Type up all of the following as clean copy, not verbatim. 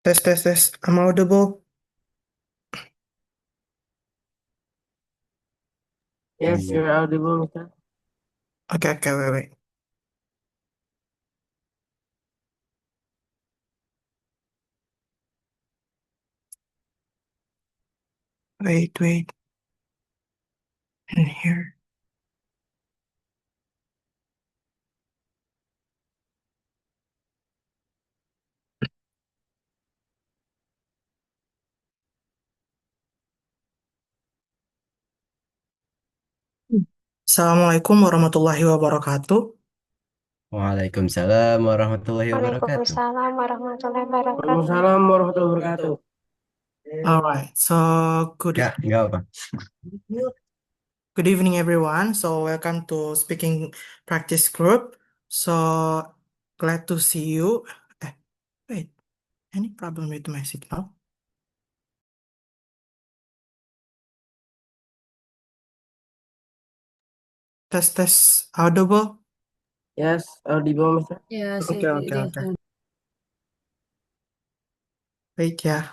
Test, test, test. I'm audible. Yes, you're audible, Mister. Okay, okay, wait, wait. Wait, wait. In here. Assalamualaikum warahmatullahi wabarakatuh. Waalaikumsalam warahmatullahi wabarakatuh. Waalaikumsalam warahmatullahi wabarakatuh. Waalaikumsalam warahmatullahi wabarakatuh. All right, so Enggak apa. good evening, everyone. So welcome to speaking practice group. So glad to see you. Wait, any problem with my signal? Test, test. Audible. Yes, audible, Mister. Yes, Okay, okay, okay. Wait, yeah.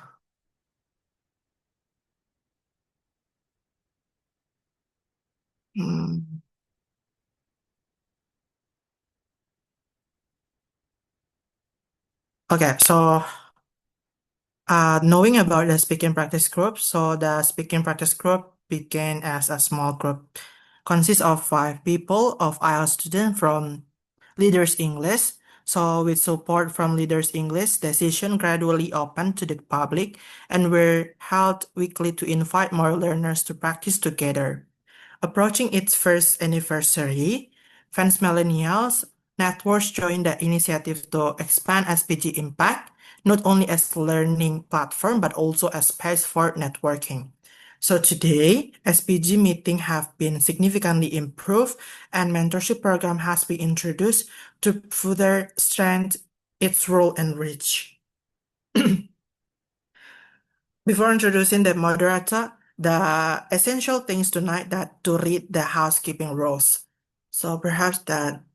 Hmm. Okay, so knowing about the speaking practice group, so the speaking practice group began as a small group, consists of 5 people of IELTS students from Leaders English. So with support from Leaders English, the session gradually opened to the public and were held weekly to invite more learners to practice together. Approaching its first anniversary, fans millennials networks joined the initiative to expand SPG impact, not only as a learning platform, but also as space for networking. So today, SPG meeting have been significantly improved and mentorship program has been introduced to further strengthen its role and reach. Before introducing the moderator, the essential things tonight that to read the housekeeping rules. So perhaps that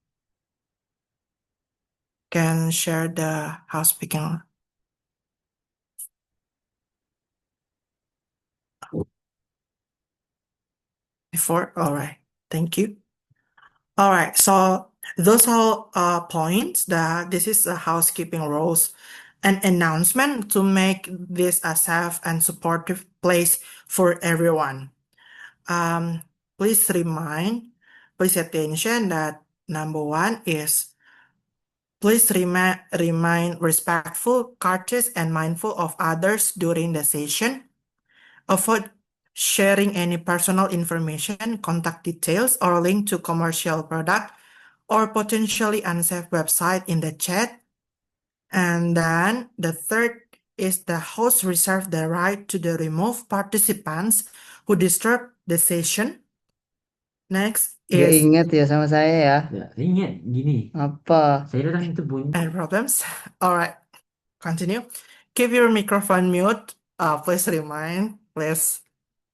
can share the housekeeping before. All right, thank you. All right, so those are points that this is a housekeeping rules, an announcement to make this a safe and supportive place for everyone. Please please attention that number one is please remain respectful, courteous, and mindful of others during the session. Avoid sharing any personal information, contact details, or link to commercial product or potentially unsafe website in the chat. And then the third is the host reserve the right to remove participants who disturb the session. Next Gak is ingat ya sama saya ya. Ya, saya ingat gini. Apa? Saya datang itu bunyi. any problems. All right, continue. Keep your microphone mute.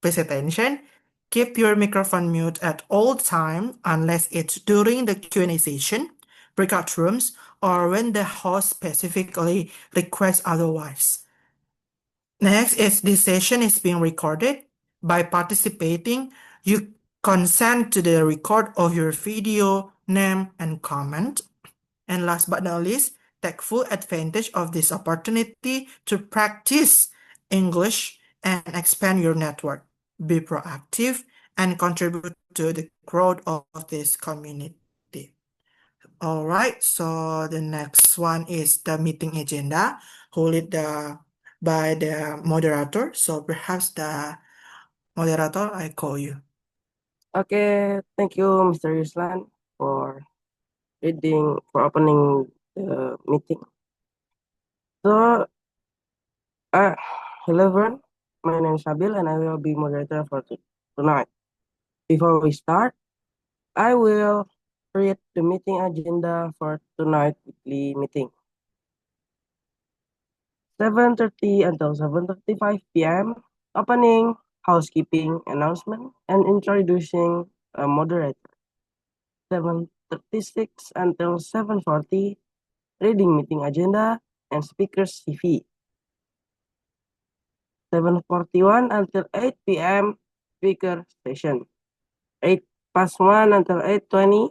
Please attention. Keep your microphone mute at all time unless it's during the Q&A session, breakout rooms, or when the host specifically requests otherwise. Next is this session is being recorded. By participating, you consent to the record of your video, name, and comment. And last but not least, take full advantage of this opportunity to practice English and expand your network. Be proactive and contribute to the growth of this community. All right, so the next one is the meeting agenda, by the moderator. So perhaps the moderator, I call you. Okay, thank you, Mr. Yuslan, for opening the meeting. So, hello everyone. My name is Nabil, and I will be moderator for tonight. Before we start, I will read the meeting agenda for tonight's weekly meeting. 7:30 until 7:35 p.m. Opening, housekeeping, announcement, and introducing a moderator. 7:36 until 7:40, reading meeting agenda and speaker's CV. 7:41 until 8 p.m. speaker session. 8:1 until 8:20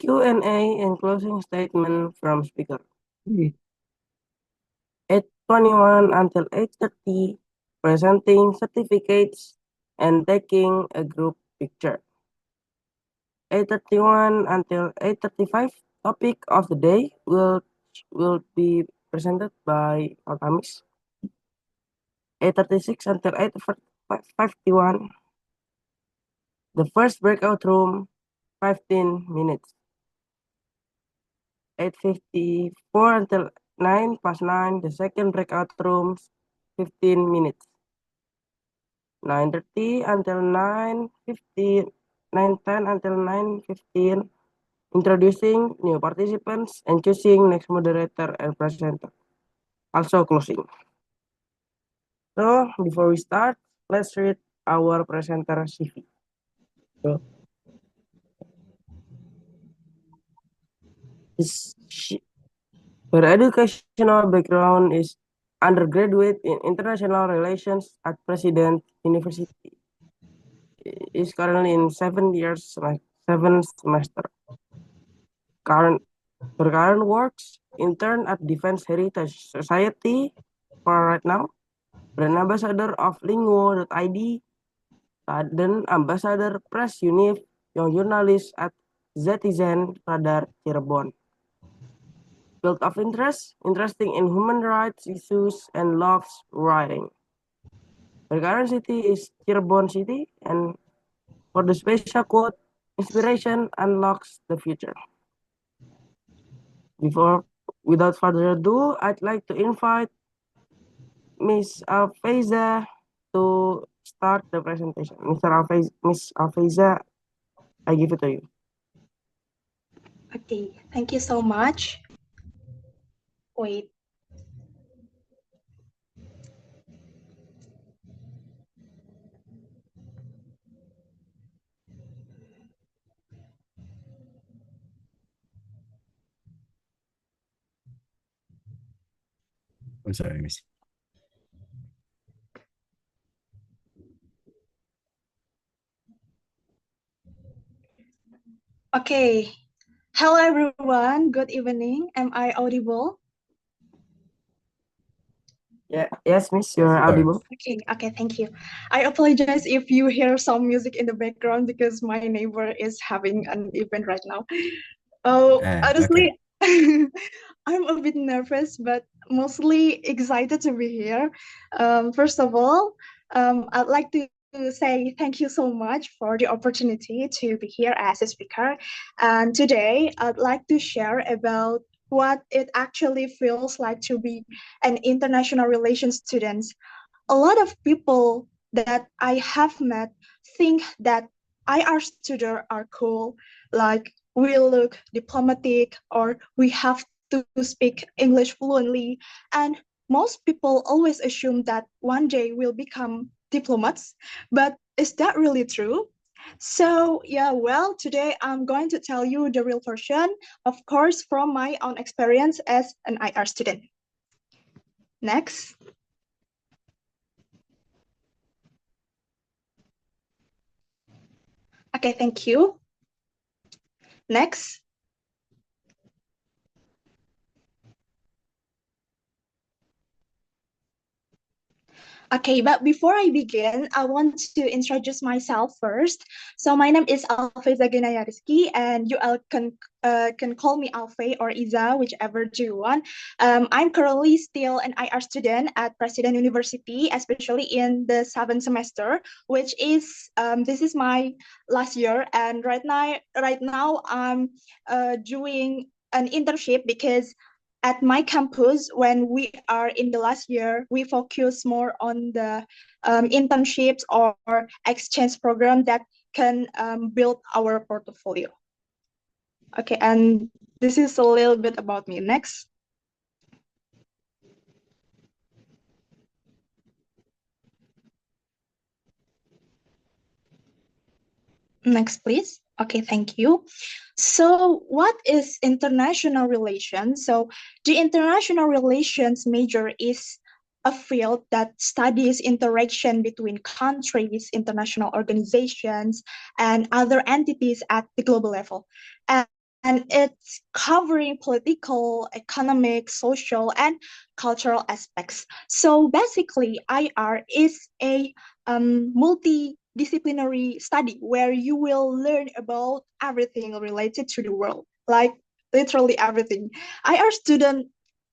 Q&A and closing statement from speaker. 8:21 until 8:30 presenting certificates and taking a group picture. 8:31 until 8:35 topic of the day will be presented by Altamis. 8:36 until 8:51 the first breakout room 15 minutes. 8:54 until 9:09 the second breakout rooms 15 minutes. 9:30 until 9:15 9:10 until 9:15 introducing new participants and choosing next moderator and presenter. Also closing. So before we start, let's read our presenter CV. So, her educational background is undergraduate in international relations at President University. Is currently in 7 semester. Her current works intern at Defense Heritage Society for right now, brand ambassador of Linguo.id, then ambassador press unit, young journalist at Zetizen Radar Cirebon. Field of interest, interesting in human rights issues and loves writing. Her current city is Cirebon City, and for the special quote, inspiration unlocks the future. Without further ado, I'd like to invite Miss Alfeiza to start the presentation. Miss Alfeiza, I give it to you. Okay, thank you so much. Wait. I'm sorry, Miss. Okay. Hello everyone. Good evening. Am I audible? Yeah, yes, Miss, you're audible. Okay, thank you. I apologize if you hear some music in the background because my neighbor is having an event right now. Oh, honestly, Okay. I'm a bit nervous, but mostly excited to be here. First of all, I'd like to say thank you so much for the opportunity to be here as a speaker. And today, I'd like to share about what it actually feels like to be an international relations student. A lot of people that I have met think that IR students are cool, like we look diplomatic or we have to speak English fluently. And most people always assume that one day we'll become diplomats. But is that really true? So, yeah, well, today I'm going to tell you the real version, of course, from my own experience as an IR student. Next. Okay, thank you. Next. Okay, but before I begin, I want to introduce myself first. So my name is Alfeiza Ghenaya Rizqi, and you all can call me Alfei or Iza, whichever do you want. I'm currently still an IR student at President University, especially in the 7th semester, which is this is my last year, and right now I'm doing an internship because at my campus, when we are in the last year, we focus more on the internships or exchange program that can build our portfolio. Okay, and this is a little bit about me. Next. Next, please. Okay, thank you. So what is international relations? So the international relations major is a field that studies interaction between countries, international organizations, and other entities at the global level. And it's covering political, economic, social, and cultural aspects. So basically, IR is a multidisciplinary study where you will learn about everything related to the world, like literally everything. IR students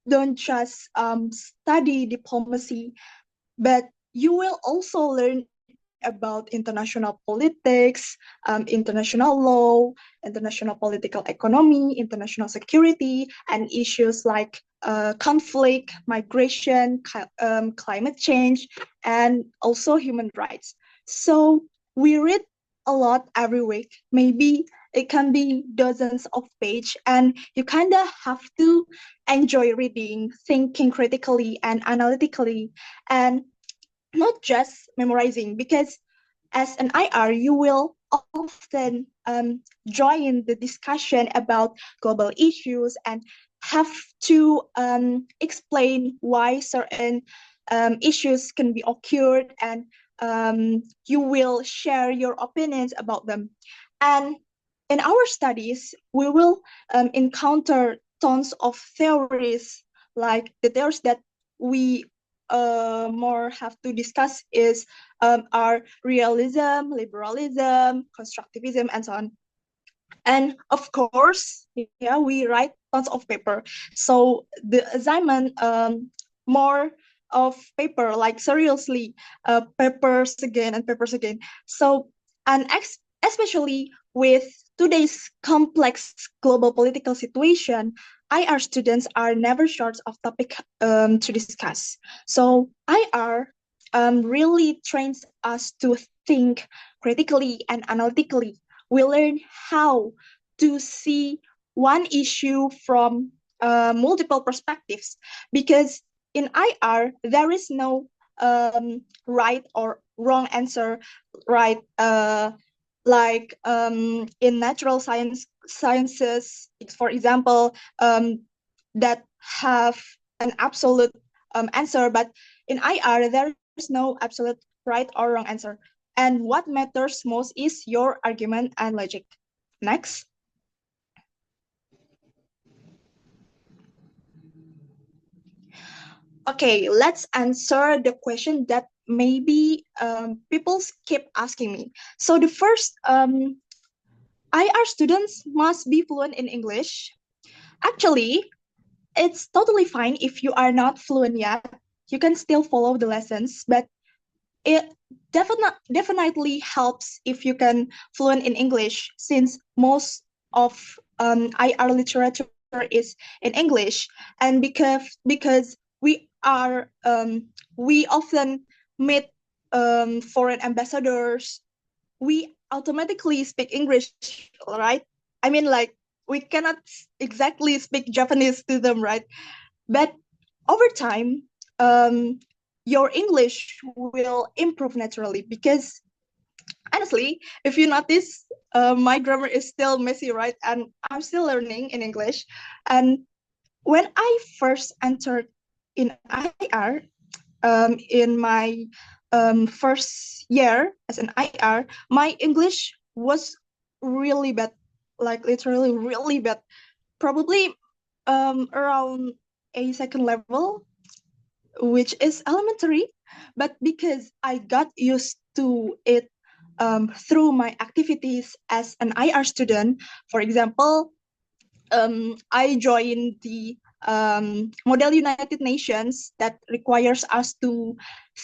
don't just study diplomacy, but you will also learn about international politics, international law, international political economy, international security, and issues like conflict, migration, climate change, and also human rights. So we read a lot every week. Maybe it can be dozens of pages, and you kind of have to enjoy reading, thinking critically and analytically, and not just memorizing, because as an IR, you will often join the discussion about global issues and have to explain why certain issues can be occurred, and you will share your opinions about them. And in our studies, we will encounter tons of theories, like the theories that we more have to discuss is are realism, liberalism, constructivism, and so on. And of course, yeah, we write tons of paper. So the assignment more of paper, like seriously, papers again and papers again. So and especially with today's complex global political situation, IR students are never short of topic to discuss. So IR really trains us to think critically and analytically. We learn how to see one issue from multiple perspectives, because in IR there is no right or wrong answer, right? Like in natural sciences, for example, that have an absolute answer, but in IR there is no absolute right or wrong answer. And what matters most is your argument and logic. Next. Okay, let's answer the question that maybe people keep asking me. So the first, IR students must be fluent in English. Actually, it's totally fine if you are not fluent yet. You can still follow the lessons, but it definitely helps if you can fluent in English, since most of IR literature is in English, and because we often meet foreign ambassadors, we automatically speak English, right? I mean, like, we cannot exactly speak Japanese to them, right? But over time, your English will improve naturally, because honestly, if you notice, my grammar is still messy, right? And I'm still learning in English. And when I first entered in IR, in my first year as an IR, my English was really bad, like literally really bad, probably around a second level, which is elementary. But because I got used to it through my activities as an IR student, for example, I joined the Model United Nations that requires us to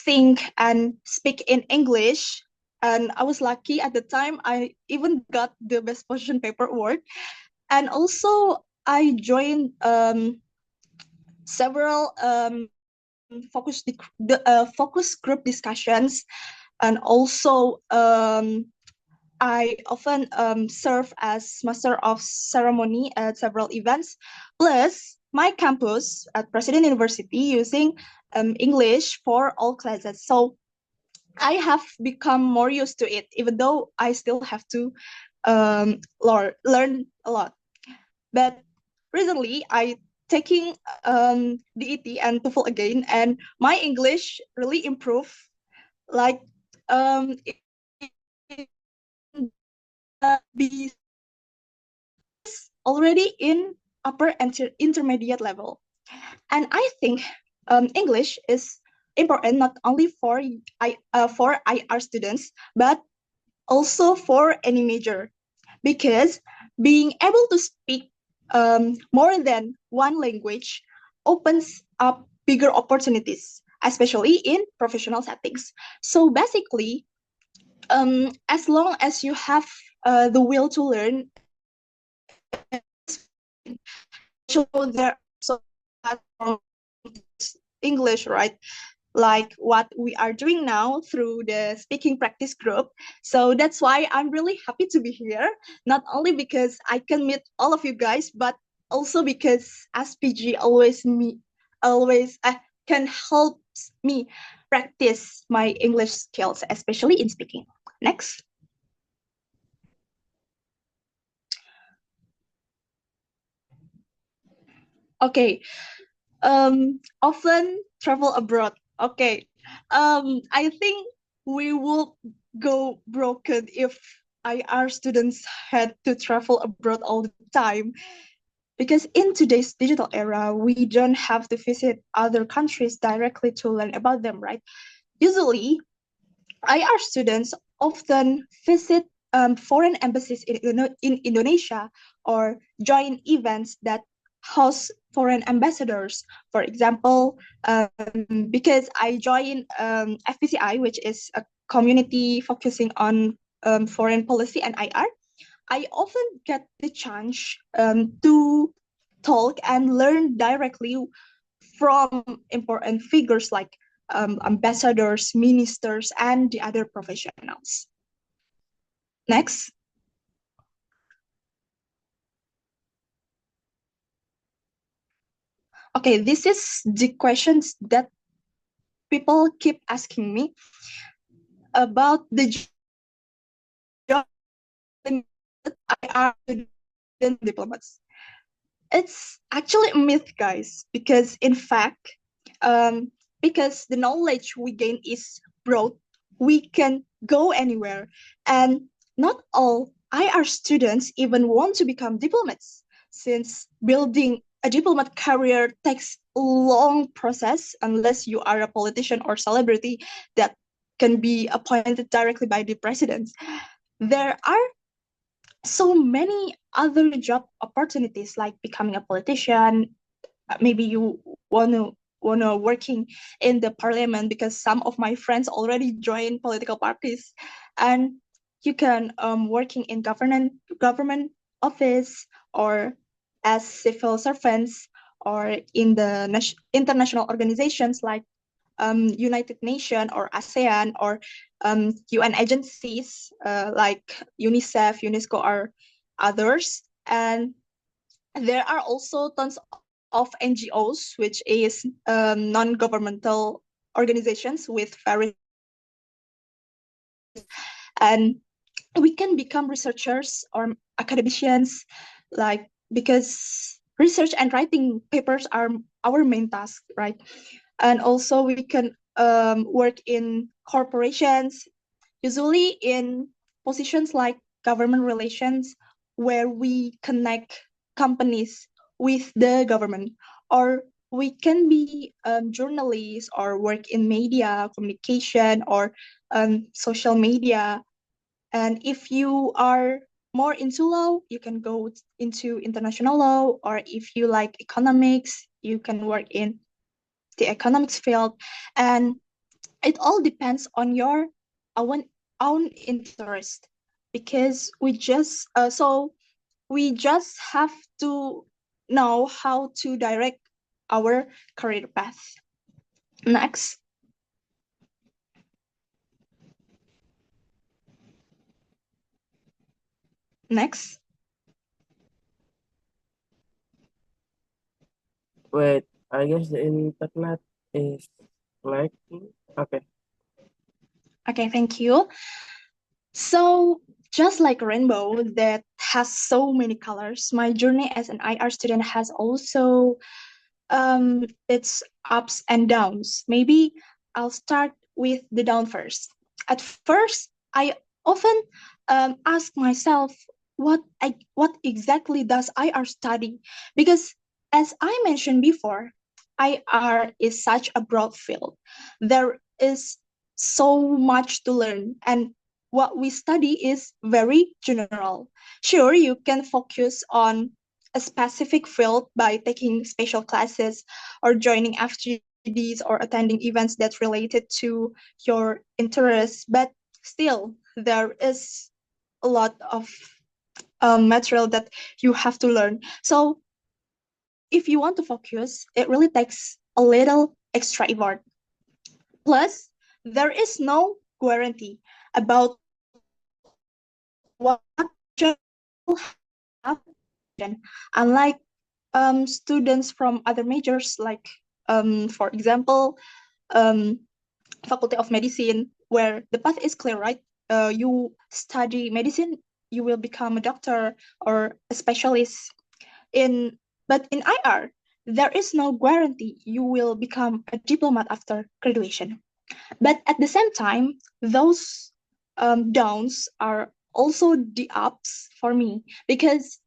think and speak in English. And I was lucky at the time, I even got the Best Position Paper Award. And also, I joined several focus group discussions, and also I often serve as master of ceremony at several events. Plus, my campus at President University using English for all classes. So I have become more used to it, even though I still have to learn a lot. But recently, I taking DET and TOEFL again, and my English really improved. Like be already in upper intermediate level. And I think English is important not only for IR students, but also for any major, because being able to speak more than one language opens up bigger opportunities, especially in professional settings. So basically, as long as you have the will to learn, so there are so platforms English, right? Like what we are doing now through the speaking practice group. So that's why I'm really happy to be here, not only because I can meet all of you guys, but also because SPG always can help me practice my English skills, especially in speaking. Next. Okay. Often travel abroad. Okay. I think we would go broken if IR students had to travel abroad all the time. Because in today's digital era, we don't have to visit other countries directly to learn about them, right? Usually, IR students often visit foreign embassies in Indonesia or join events that host foreign ambassadors. For example, because I joined FPCI, which is a community focusing on foreign policy and IR, I often get the chance to talk and learn directly from important figures like ambassadors, ministers, and the other professionals. Next. Okay, this is the questions that people keep asking me about the job IR student diplomats. It's actually a myth, guys, because in fact, because the knowledge we gain is broad, we can go anywhere. And not all IR students even want to become diplomats, since building a diplomat career takes a long process unless you are a politician or celebrity that can be appointed directly by the president. There are so many other job opportunities like becoming a politician. Maybe you wanna working in the parliament, because some of my friends already joined political parties, and you can working in government office, or as civil servants, or in the international organizations like United Nations or ASEAN, or UN agencies like UNICEF, UNESCO, or others. And there are also tons of NGOs, which is non-governmental organizations with various, and we can become researchers or academicians, like, because research and writing papers are our main task, right? And also we can work in corporations, usually in positions like government relations, where we connect companies with the government. Or we can be journalists or work in media communication or social media. And if you are more into law, you can go into international law, or if you like economics, you can work in the economics field. And it all depends on your own interest, because we just have to know how to direct our career path. Next. Next. Wait, I guess the internet is lagging. Okay. Okay, thank you. So just like rainbow that has so many colors. My journey as an IR student has also its ups and downs. Maybe I'll start with the down first. At first, I often ask myself what exactly does IR study? Because as I mentioned before, IR is such a broad field. There is so much to learn, and what we study is very general. Sure, you can focus on a specific field by taking special classes or joining FGDs or attending events that's related to your interests, but still there is a lot of material that you have to learn. So if you want to focus, it really takes a little extra effort. Plus, there is no guarantee about what major will have. Unlike students from other majors, like for example, um, Faculty of Medicine, where the path is clear, right? You study medicine, you will become a doctor or a specialist. But in IR, there is no guarantee you will become a diplomat after graduation. But at the same time, those downs are also the ups for me, because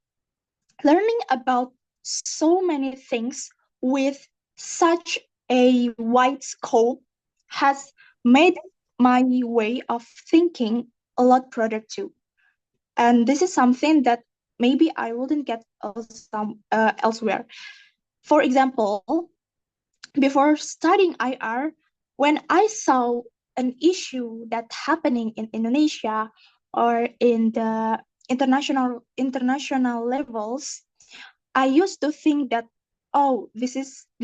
learning about so many things with such a wide scope has made my way of thinking a lot broader too. And this is something that maybe I wouldn't get elsewhere. For example, before studying IR, when I saw an issue that happening in Indonesia or in the international levels, I used to think that, oh, this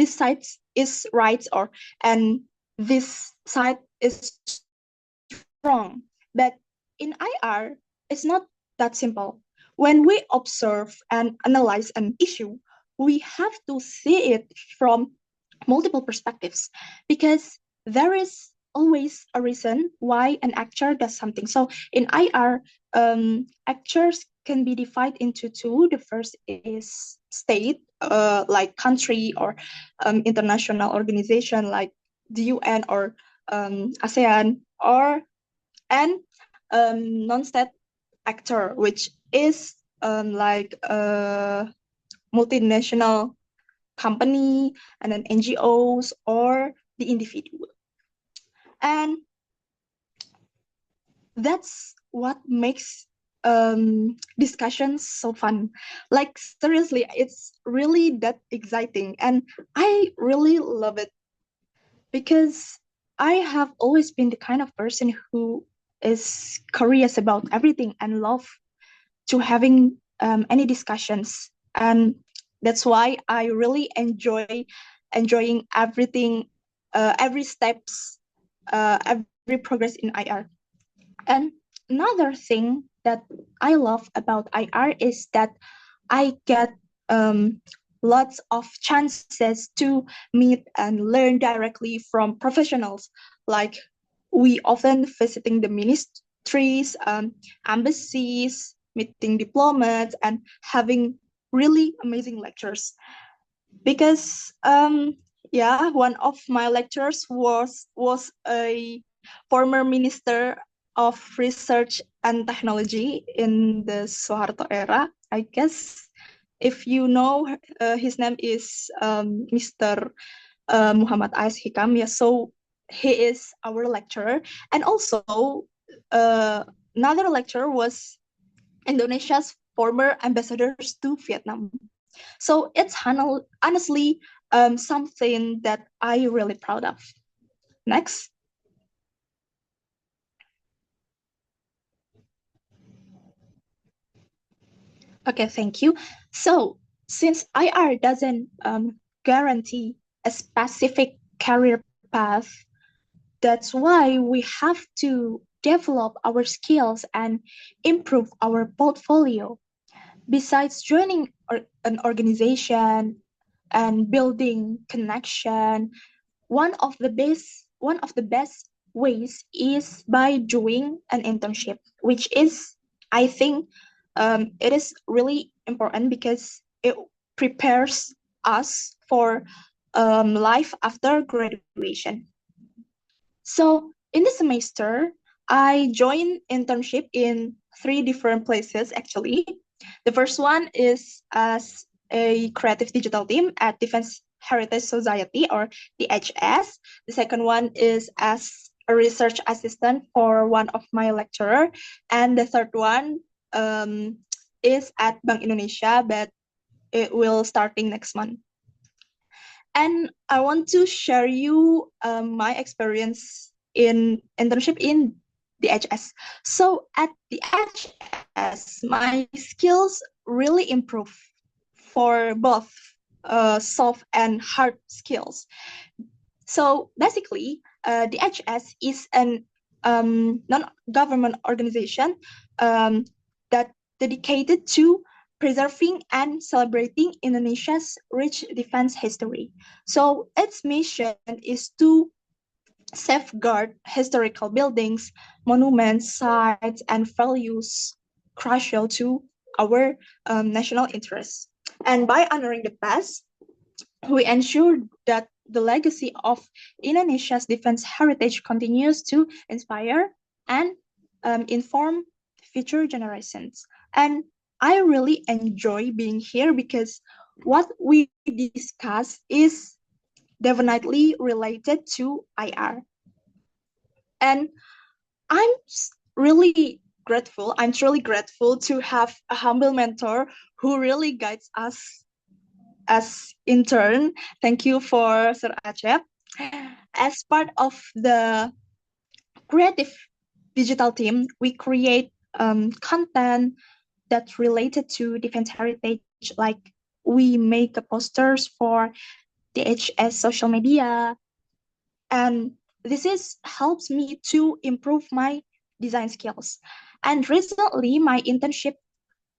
side is right, or and this side is wrong. But in IR, it's not that simple. When we observe and analyze an issue, we have to see it from multiple perspectives, because there is always a reason why an actor does something. So in IR, actors can be divided into two. The first is state, like country or international organization like the UN or ASEAN, or and non-state actor, which is like a multinational company and then NGOs or the individual. And that's what makes discussions so fun. Like seriously, it's really that exciting, and I really love it, because I have always been the kind of person who is curious about everything and love to having any discussions. And that's why I really enjoying everything, every steps, every progress in IR. And another thing that I love about IR is that I get lots of chances to meet and learn directly from professionals. Like we often visiting the ministries, embassies, meeting diplomats, and having really amazing lectures. Because yeah, one of my lecturers was a former minister of research and technology in the Soeharto era, I guess. If you know, his name is Mr. Muhammad Ais Hikam. Yeah, so he is our lecturer. And also, another lecturer was Indonesia's former ambassadors to Vietnam. So it's honestly something that I really proud of. Next. Okay, thank you. So since IR doesn't guarantee a specific career path, that's why we have to develop our skills and improve our portfolio. Besides joining an organization and building connection, one of the best ways is by doing an internship, which is, I think, it is really important because it prepares us for life after graduation. So in the semester, I joined internship in three different places actually. The first one is as a creative digital team at Defense Heritage Society or DHS. The second one is as a research assistant for one of my lecturer. And the third one is at Bank Indonesia, but it will starting next month. And I want to share you my experience in internship in the HS. So at the HS, my skills really improve for both soft and hard skills. So basically, the HS is an non-government organization that dedicated to preserving and celebrating Indonesia's rich defense history. So its mission is to safeguard historical buildings, monuments, sites, and values crucial to our national interests. And by honoring the past, we ensure that the legacy of Indonesia's defense heritage continues to inspire and inform future generations. And I really enjoy being here because what we discuss is definitely related to IR. And I'm really grateful. I'm truly grateful to have a humble mentor who really guides us as intern. Thank you for Sir Acep. As part of the creative digital team, we create content that's related to defense heritage, like we make posters for DHS social media, and this is helps me to improve my design skills. And recently, my internship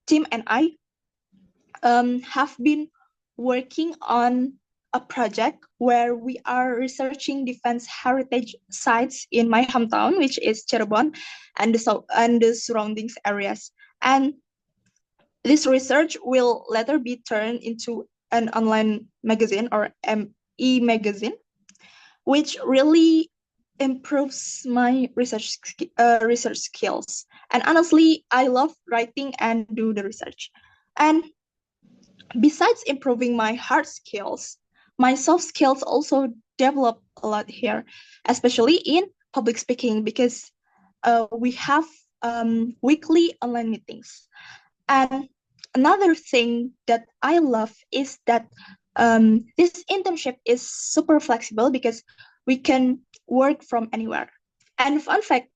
team and I have been working on a project where we are researching defense heritage sites in my hometown, which is Cirebon, and the surroundings areas. And this research will later be turned into an online magazine or e-magazine, which really improves my research skills. And honestly, I love writing and do the research. And besides improving my hard skills, my soft skills also develop a lot here, especially in public speaking, because we have weekly online meetings. And another thing that I love is that this internship is super flexible because we can work from anywhere. And fun fact,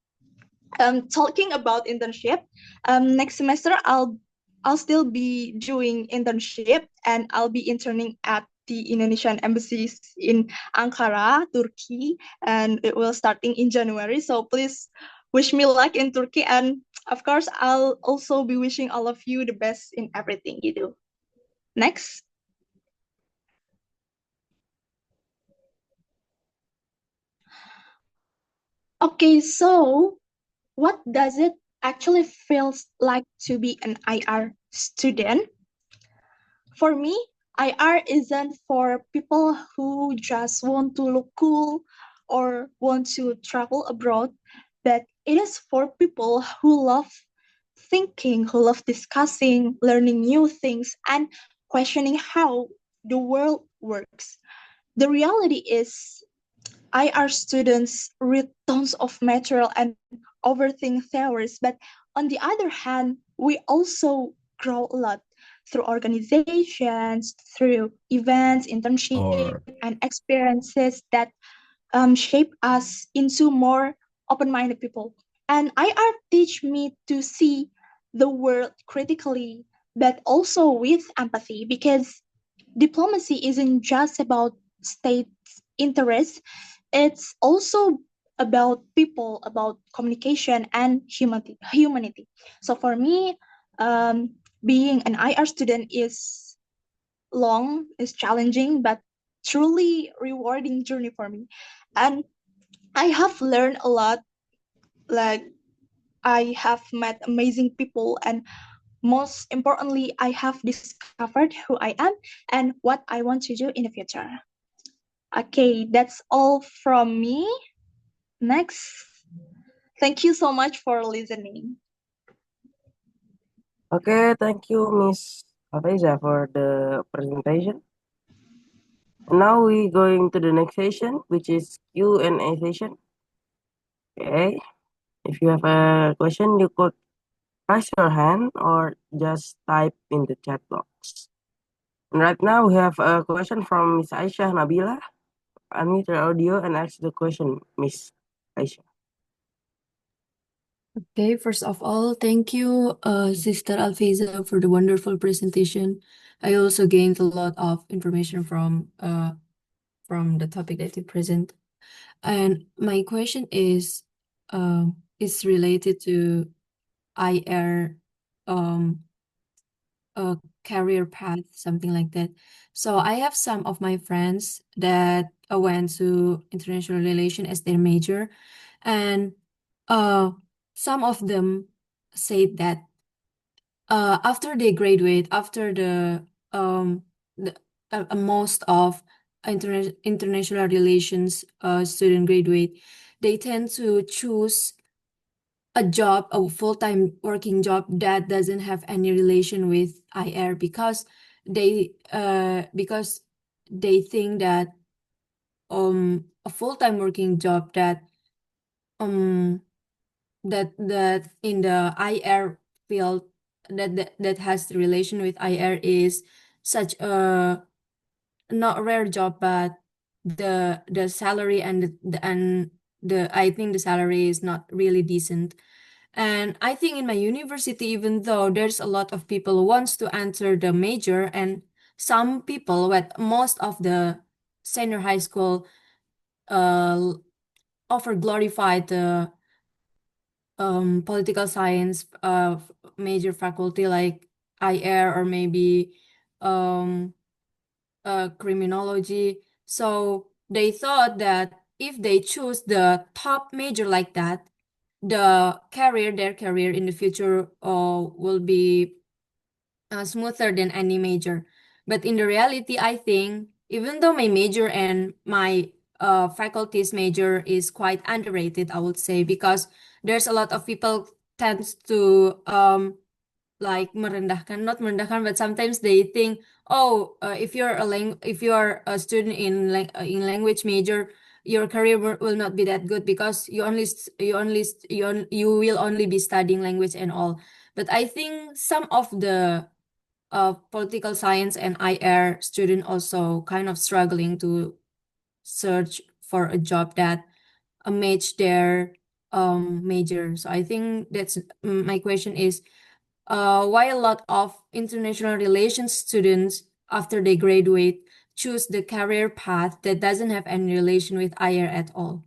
talking about internship, next semester I'll still be doing internship and I'll be interning at the Indonesian embassies in Ankara, Turkey, and it will starting in January. So please wish me luck in Turkey, and of course I'll also be wishing all of you the best in everything you do. Next. Okay, so what does it actually feels like to be an IR student? For me, IR isn't for people who just want to look cool or want to travel abroad, but it is for people who love thinking, who love discussing, learning new things, and questioning how the world works. The reality is IR students read tons of material and overthink theories, but on the other hand, we also grow a lot through organizations, through events, internship, and experiences that shape us into more open-minded people. And IR teach me to see the world critically, but also with empathy, because diplomacy isn't just about state interests, it's also about people, about communication and humanity. So for me, being an IR student is challenging, but truly rewarding journey for me. And I have learned a lot, like I have met amazing people and Most importantly, I have discovered who I am and what I want to do in the future. Okay, that's all from me. Next, thank you so much for listening. Okay, thank you, Miss Alfeiza, for the presentation. And now we going to the next session, which is Q&A session. Okay, if you have a question, you could raise your hand or just type in the chat box. And right now we have a question from Miss Aisyah Nabila. Unmute your audio and ask the question, Miss Aisyah. Okay, first of all, thank you, Sister Alfeiza, for the wonderful presentation. I also gained a lot of information from the topic that you present. And my question is related to IR career path, something like that. So I have some of my friends that went to international relation as their major, and some of them said that after they graduate, after most of international relations student graduate, they tend to choose a full-time working job that doesn't have any relation with IR because they think that a full-time working job that in the IR field that has the relation with IR is such a not rare job, but the salary and I think the salary is not really decent. And I think in my university, even though there's a lot of people who wants to enter the major, and some people, but most of the senior high school offer glorified the political science major faculty like IR or maybe um criminology. So they thought that if they choose the top major like that, their career in the future will be smoother than any major. But in the reality, I think even though my major and my faculty's major is quite underrated, I would say, because there's a lot of people tends to like merendahkan, not merendahkan, but sometimes they think, oh, if you're a student in language major, your career will not be that good because you will only be studying language and all. But I think some of the political science and IR student also kind of struggling to search for a job that match their major. So I think that's my question is why a lot of international relations students after they graduate choose the career path that doesn't have any relation with IR at all.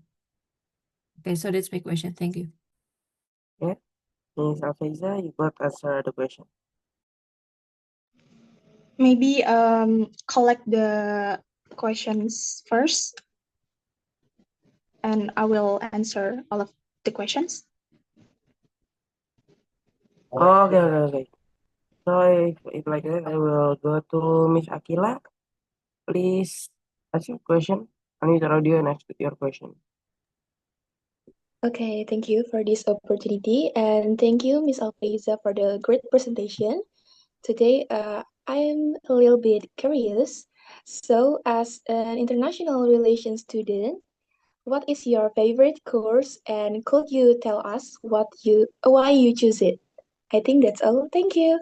Okay, so that's my question. Thank you. Okay, Miss Alfeiza, you could answer the question. Maybe collect the questions first, and I will answer all of the questions. Okay. So if like that, I will go to Miss Akila. Please ask your question. Unmute your audio and ask your question. Okay, thank you for this opportunity, and thank you, Miss Alfeiza, for the great presentation. Today, I am a little bit curious. So, as an international relations student, what is your favorite course, and could you tell us why you choose it? I think that's all. Thank you.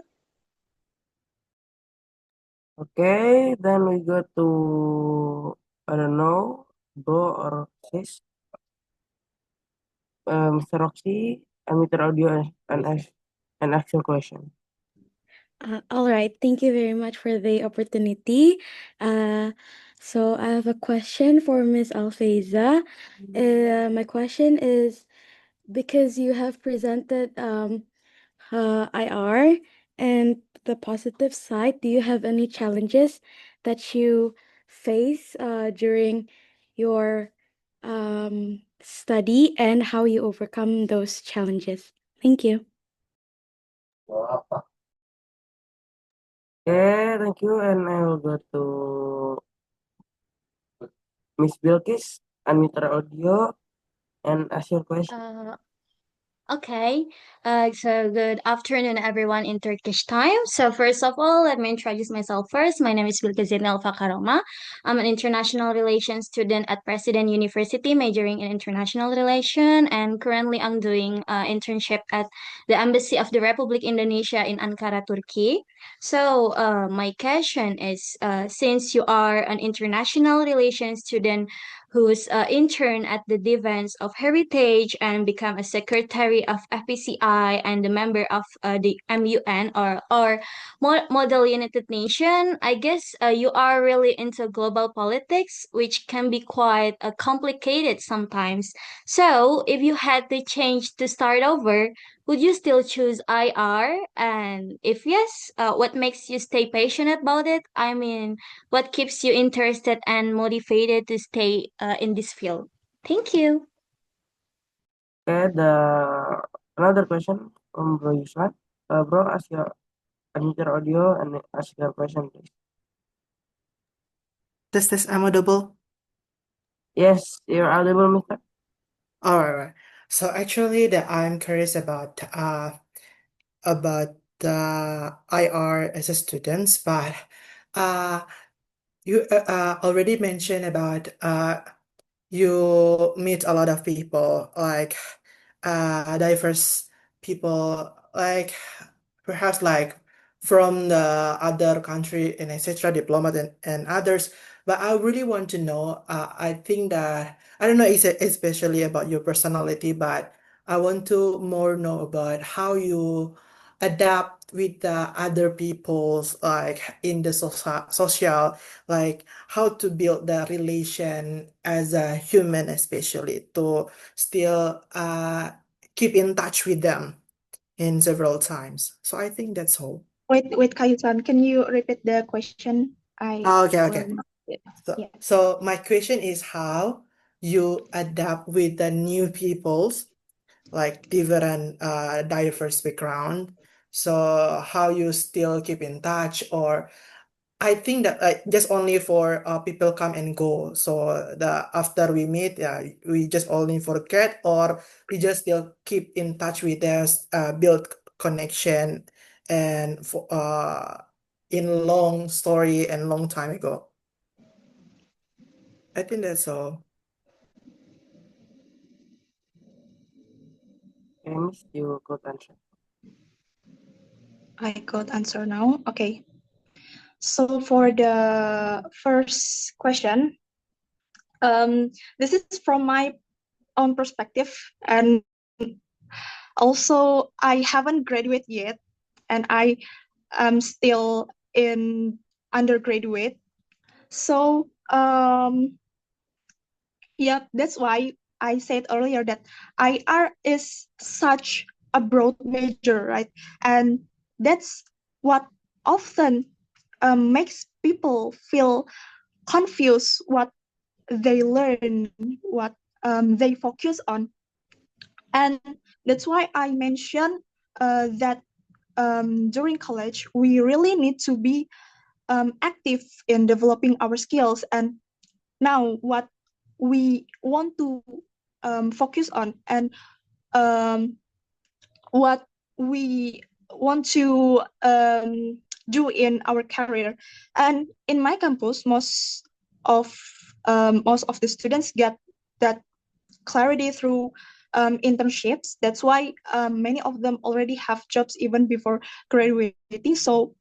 Okay, then we go to, I don't know, bro or sis. Mr. Roxy, unmute your audio and ask your question. All right, thank you very much for the opportunity. So I have a question for Miss Alfeiza. My question is because you have presented IR and the positive side, do you have any challenges that you face during your study and how you overcome those challenges? Thank you. Okay, thank you. And I will go to Miss Bilkis, unmute your audio and ask your question. Okay. So good afternoon, everyone in Turkish time. So first of all, let me introduce myself first. My name is Bilkazin Fakaroma. I'm an international relations student at President University, majoring in international relation, and currently I'm doing internship at the Embassy of the Republic Indonesia in Ankara, Turkey. So my question is, since you are an international relations student who's intern at the Defense of Heritage and become a secretary of FPCI and a member of the MUN or Model United Nation. I guess you are really into global politics, which can be quite complicated sometimes. So, if you had to change to start over, would you still choose IR? And if yes, what makes you stay passionate about it? I mean, what keeps you interested and motivated to stay in this field? Thank you. Okay, another question from Bro Yusran. Bro, unmute your audio and ask your question, please. This am audible? Yes, you're audible, Mister. All right. So actually, that I'm curious about the IR as a students, but uh you already mentioned about you meet a lot of people like diverse people like perhaps like from the other country and etc. diplomat and others, but I really want to know I think that I don't know it's especially about your personality, but I want to more know about how you adapt with the other people's like in the social like how to build the relation as a human, especially to still keep in touch with them in several times. So I think that's all. Wait, Kayusan, can you repeat the question? Okay. Yeah. So my question is how you adapt with the new peoples, like different diverse background. So how you still keep in touch, or I think that just only for people come and go. So the after we meet, we just only forget, or we just still keep in touch with us, build connection, and for in long story and long time ago. I think that's all. Okay, Miss, you got answer. I got answer now. Okay. So for the first question, this is from my own perspective, and also I haven't graduated yet, and I am still in undergraduate. So yeah, that's why I said earlier that IR is such a broad major, right? And that's what often makes people feel confused what they learn, what they focus on. And that's why I mentioned that during college, we really need to be active in developing our skills. And now, what we want to focus on and what we want to do in our career. And in my campus, of most of the students get that clarity through internships. That's why many of them already have jobs even before graduating. So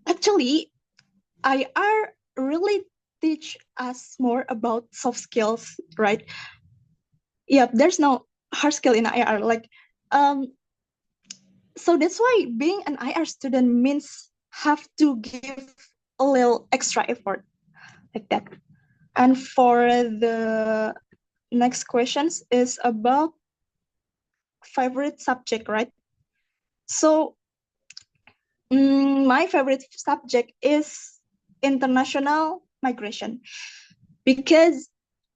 actually, IR really teach us more about soft skills, right? Yeah, there's no hard skill in IR. So that's why being an IR student means have to give a little extra effort like that. And for the next questions is about favorite subject, right? So my favorite subject is international migration because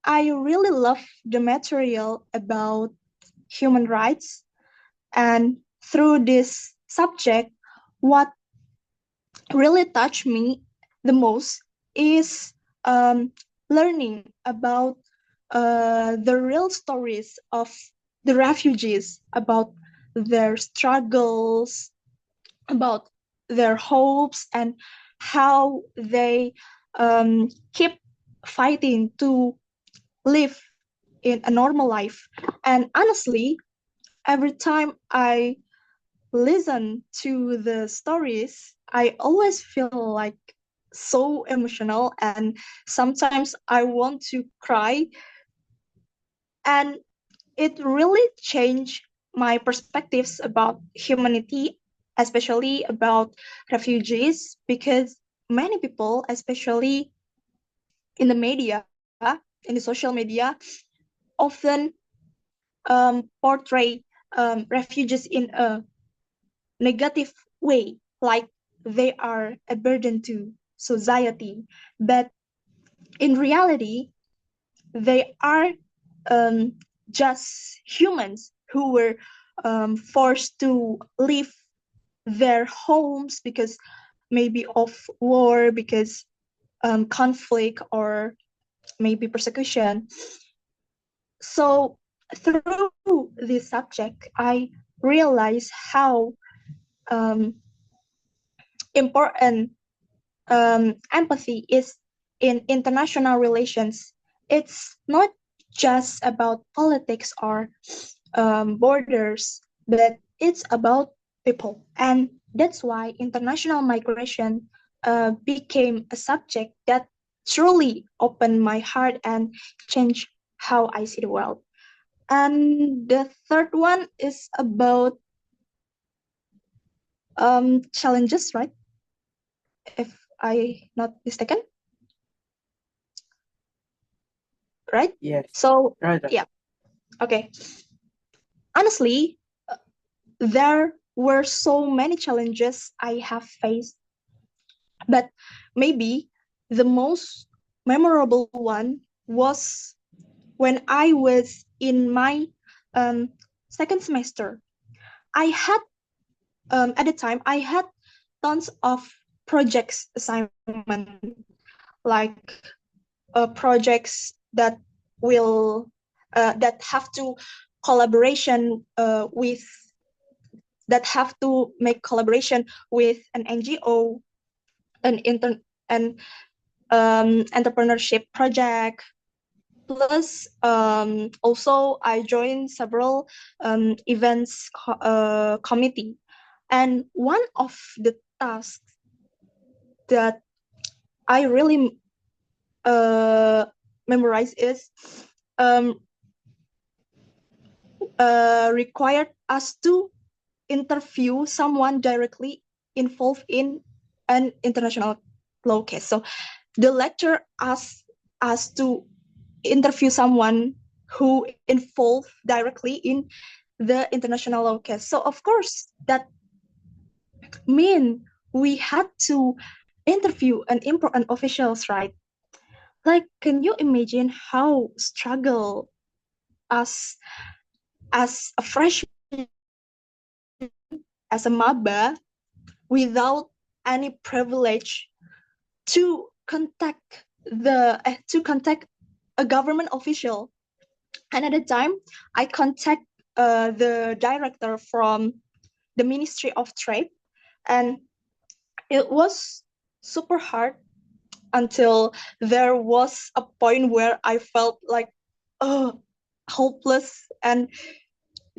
I really love the material about human rights, and through this subject, what really touched me the most is learning about the real stories of the refugees, about their struggles, about their hopes, and how they keep fighting to live in a normal life. And honestly, every time I listen to the stories, I always feel like so emotional, and sometimes I want to cry. And it really changed my perspectives about humanity, especially about refugees, because many people, especially in the media, in the social media, often portray refugees in a negative way, like they are a burden to society. But in reality, they are um, just humans who were forced to leave their homes because maybe of war, because conflict, or maybe persecution. So through this subject, I realized how um, important empathy is in international relations. It's not just about politics or borders, but it's about people. And that's why international migration became a subject that truly opened my heart and changed how I see the world. And the third one is about challenges, right? If I not mistaken, right? Yes. So Right. yeah, okay. Honestly, there were so many challenges I have faced, but maybe the most memorable one was when I was in my um, second semester. I had at the time I had tons of projects assignment, like projects that will that have to collaboration with that have to make collaboration with an NGO, an entrepreneurship project. Plus, also I joined several events committee, and one of the tasks that I really memorize is um, required us to interview someone directly involved in an international law case. So the lecturer asked us to interview someone who involved directly in the international law case. So of course that mean we had to interview an important officials, right? Like, can you imagine how struggle us as a freshman, as a maba, without any privilege to contact a government official. And at the time, I contact the director from the Ministry of Trade, and it was super hard until there was a point where I felt like hopeless and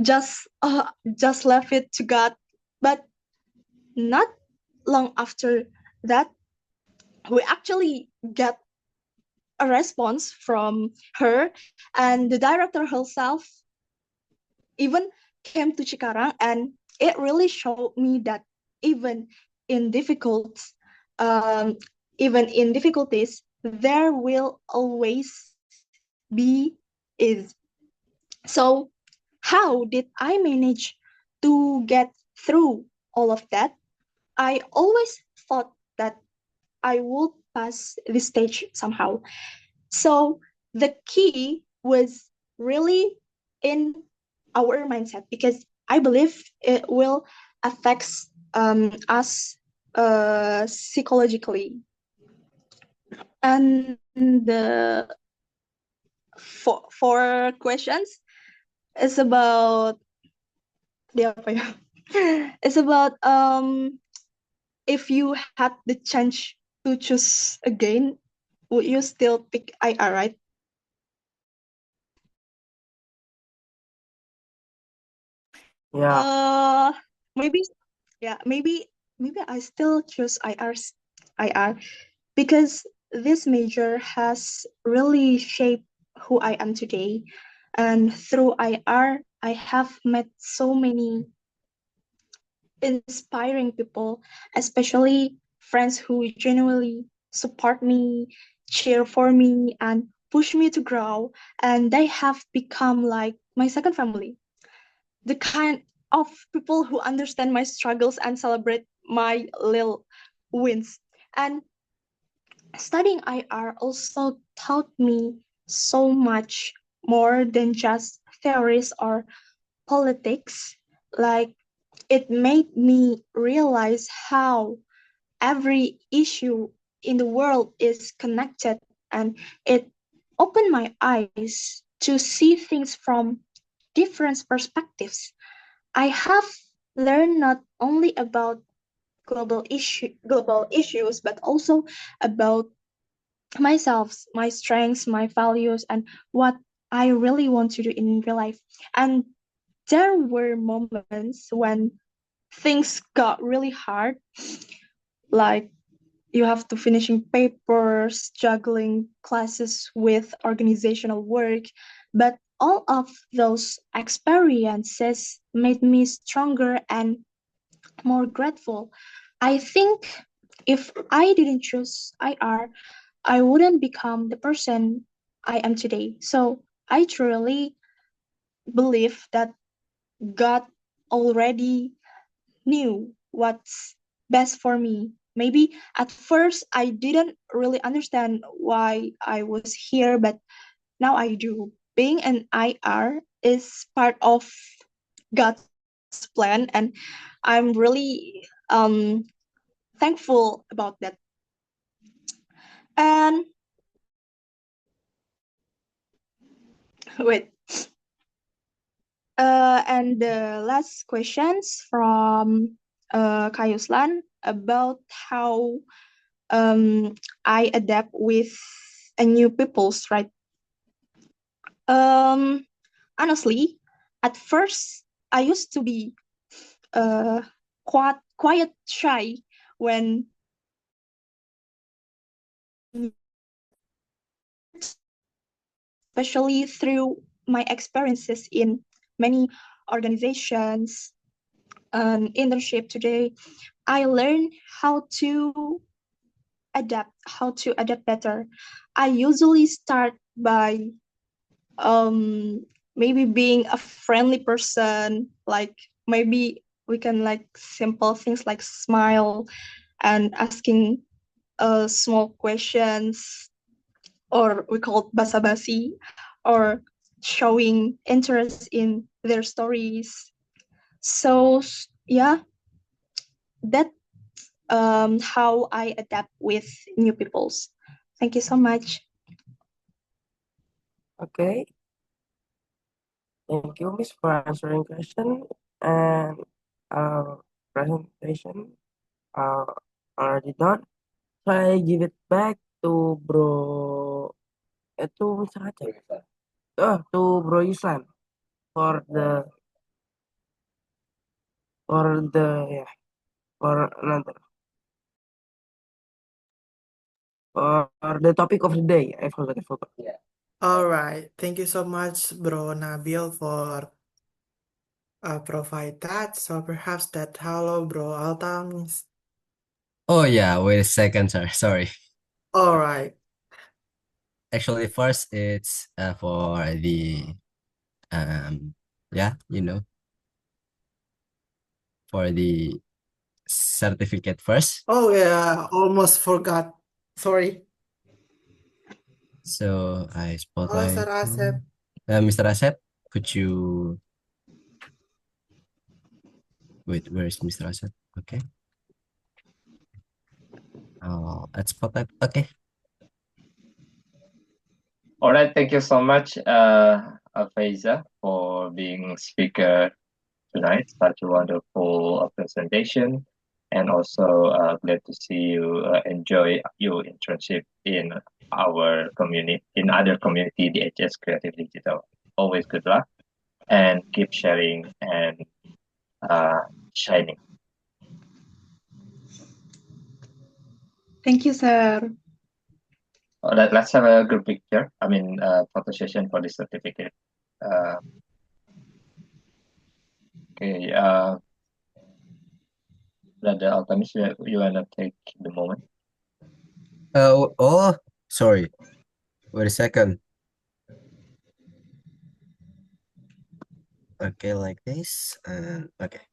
just left it to God. But not long after that, we actually get a response from her, and the director herself even came to Cikarang, and it really showed me that even in difficult um, even in difficulties, there will always be is. So how did I manage to get through all of that? I always thought that I would pass this stage somehow. So the key was really in our mindset, because I believe it will affect us psychologically. And the four questions is about di apa ya? It's about if you had the chance to choose again, would you still pick IR, right? Yeah. Maybe yeah, maybe I still choose IR because this major has really shaped who I am today. And through IR, I have met so many inspiring people, especially friends who genuinely support me, cheer for me, and push me to grow. And they have become like my second family. The kind of people who understand my struggles and celebrate my little wins. And studying IR also taught me so much more than just theories or politics. Like, it made me realize how every issue in the world is connected, and it opened my eyes to see things from different perspectives. I have learned not only about global issues, but also about myself, my strengths, my values, and what I really want to do in real life. And there were moments when things got really hard, like you have to finishing papers, juggling classes with organizational work, but all of those experiences made me stronger and more grateful. I think if I didn't choose IR, I wouldn't become the person I am today. So I truly believe that God already knew what's best for me. Maybe at first I didn't really understand why I was here, but now I do. Being an IR is part of God's plan, and I'm really thankful about that. And wait, and the last questions from Kayuslan about how I adapt with a new peoples, right? Um, Honestly, at first I used to be quiet, shy when especially through my experiences in many organizations and internship today. I learned how to adapt better. I usually start by um maybe being a friendly person, like maybe we can like simple things like smile and asking small questions, or we call it basa-basi, or showing interest in their stories. So yeah, that how I adapt with new peoples. Thank you so much. Okay. Thank you, Miss, for answering question and presentation uh, already done. So I give it back to Bro. To Mr. Aceh. To Bro Yuslan for yeah, for another for the topic of the day. I forgot. Yeah. All right. Thank you so much, Bro Nabil, for provide that. So perhaps that hello, Bro Altamis. Oh yeah, wait a second, sir. Sorry. All right. Actually, first it's for the yeah, for the certificate first. Oh yeah, almost forgot. Sorry. So I Halo, spotlight. Sir Asep. Mr. Asep, could you wait? Where is Mr. Asep? Okay. Let's put that. Okay. All right, thank you so much, Alfeiza, for being speaker tonight. Such a wonderful presentation, and also glad to see you enjoy your internship in our community, in other community, the HS Creative Digital. Always good luck, and keep sharing and shining. Thank you, sir. All right, let's have a group picture. I mean, photo session for the certificate. Okay, Brother Altamis, you wanna take the moment? Oh, sorry. Wait a second. Okay, like this. Okay.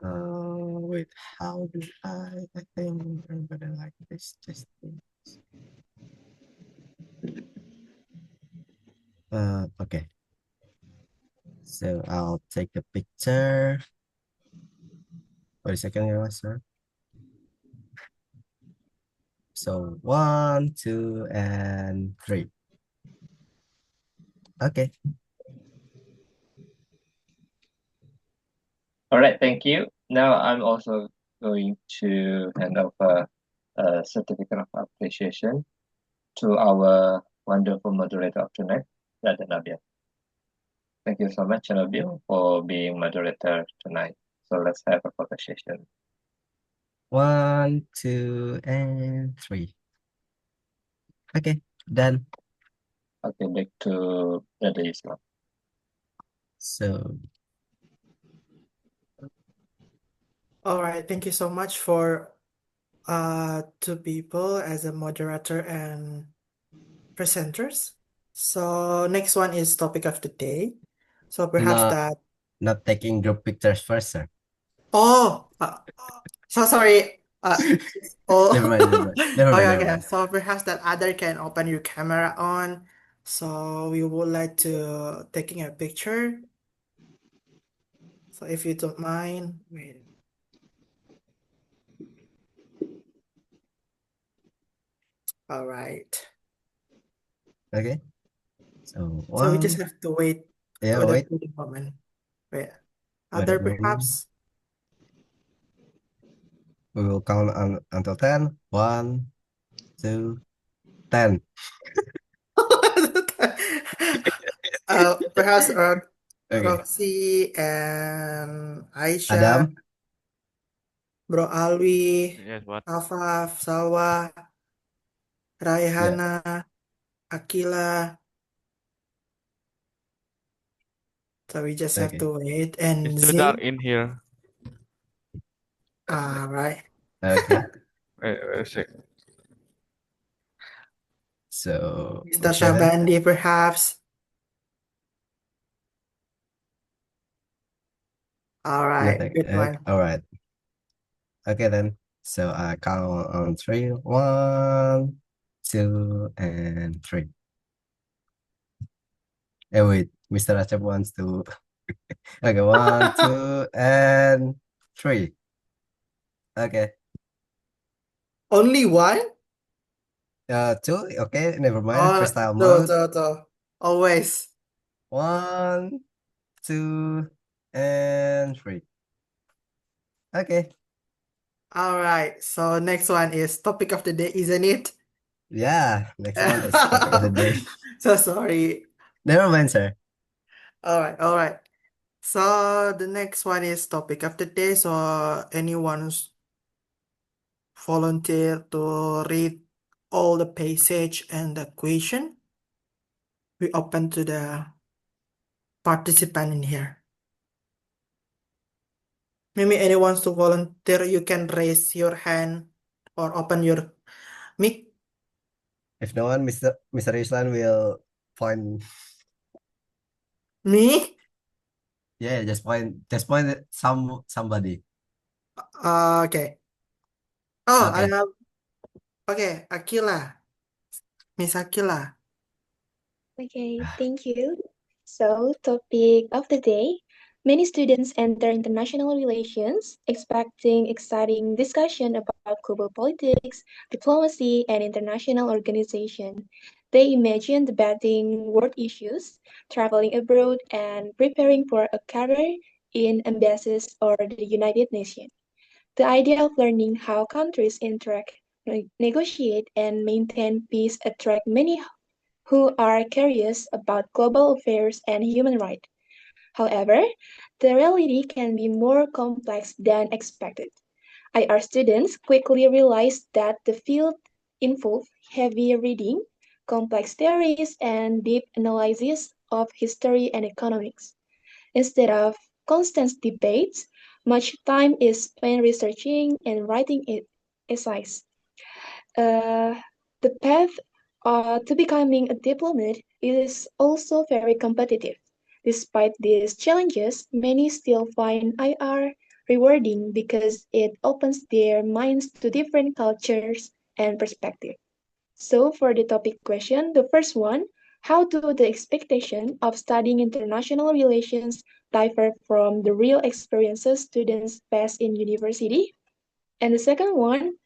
Wait. How do I think I'm gonna like this. Just this. Okay. So I'll take the picture. Wait a second, sir. So 1, 2, and 3. Okay. All right, thank you. Now I'm also going to hand over a certificate of appreciation to our wonderful moderator of tonight, Brother Nabil. Thank you so much, Nabil, for being moderator tonight. So let's have a photo session. 1, 2, and 3. Okay, done. Okay, back to Brother Islam. So All right, thank you so much for two people as a moderator and presenters. So next one is topic of the day. So perhaps not not taking group pictures first, sir. oh, so sorry. Oh, Never mind, never mind. Never mind, okay, never okay. mind. So perhaps that other can open your camera on. So we would like to taking a picture. So if you don't mind, wait. All right. Okay. So So we just 1. have to wait Yeah, for the wait. pretty moment. Wait. Wait a Other moment. perhaps. We will count until 10. 1, 2, 10. Perhaps Okay. Roxy and Aisyah, Adam. Bro Alwi, Yes, what? Afaf, Salwa, Yeah. Raihana, Akila. So we just have Okay. to wait. And It's too dark Zim. in here. Right. Okay. Wait a sec. So Mr. okay then. Shabandi, perhaps. All right. Nothing. Good one. All right. Okay then. So I count on 3. 1, 2, and 3. Wait. Mr. Acep wants to. Okay. 1, 2, and 3. Okay. Only one? 2. Okay. Never mind. Oh, Freestyle mode. Always. 1, 2, and 3. Okay. All right. So next one is topic of the day, isn't it? Yeah. Next one is topic of the day. So sorry. Never mind, sir. All right. All right. So the next one is topic of the day. So anyone's volunteer to read all the passage and the question? We open to the participant in here. Maybe anyone wants to volunteer, you can raise your hand or open your mic. If no one, Mr. Islan will point. Me? Yeah, just point at somebody. Okay. Oh, I Okay. have. Okay, Akila. Miss Akila. Okay, thank you. So, topic of the day, Many students enter international relations expecting exciting discussion about global politics, diplomacy, and international organization. They imagine debating world issues, traveling abroad, and preparing for a career in embassies or the United Nations. The idea of learning how countries interact, negotiate, and maintain peace attract many who are curious about global affairs and human rights. However, the reality can be more complex than expected. IR students quickly realized that the field involved heavy reading, complex theories, and deep analysis of history and economics. Instead of constant debates, much time is spent researching and writing essays. Uh, the path to becoming a diplomat is also very competitive. Despite these challenges, many still find IR rewarding because it opens their minds to different cultures and perspectives. So, for the topic question, the first one, how do the expectation of studying international relations differ from the real experiences students face in university? And the second one,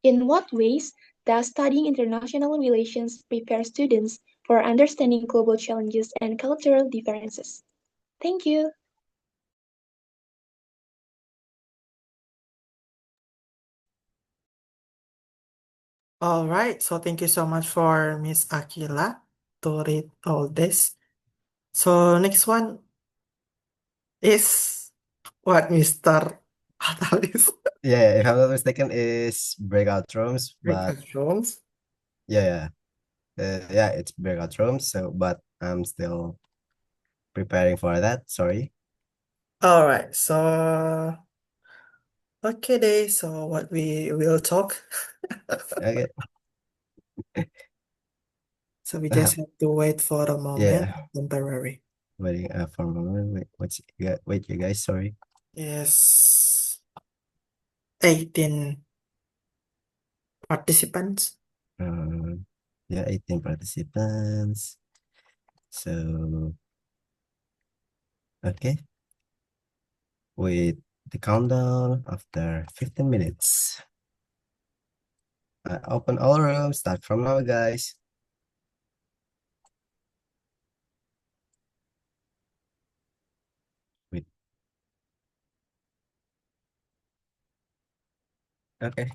in what ways does studying international relations prepare students for understanding global challenges and cultural differences? Thank you. All right, so thank you so much for Miss Akila to read all this. So next one is what Mr. Altamis Yeah, if I'm not mistaken, is breakout rooms, but Jones. yeah, yeah, it's breakout rooms. So, but I'm still preparing for that. Sorry. All right, so okay, day. So what we will talk. Okay. So we just have to wait for a moment, Yeah, temporary. waiting for a moment. Wait, you guys. Sorry. Yes, 18 participants. Yeah, 18 participants. So, okay. With the countdown after 15 minutes. Open all rooms. Start from now, guys. Wait. Okay.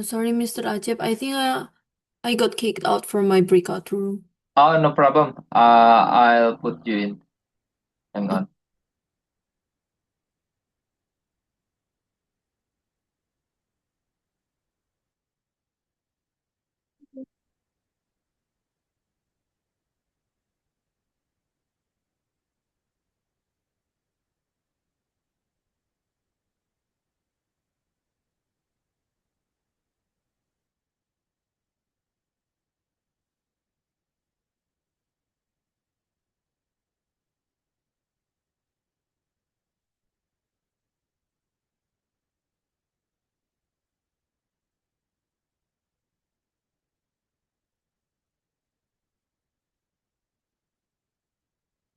Sorry, Mr. Acep. I think I got kicked out from my breakout room. Oh, no problem. I'll put you in. Hang on.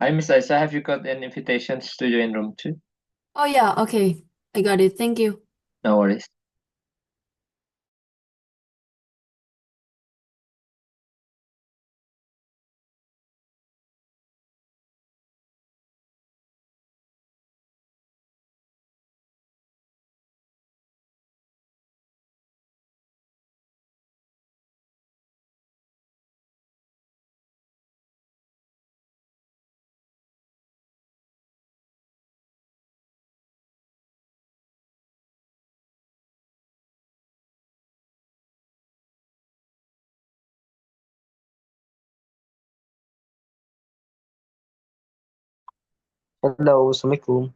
Hi, Miss Aisa. Have you got an invitation to join room 2? Oh yeah, okay. I got it. Thank you. No worries. Hello, Assalamualaikum.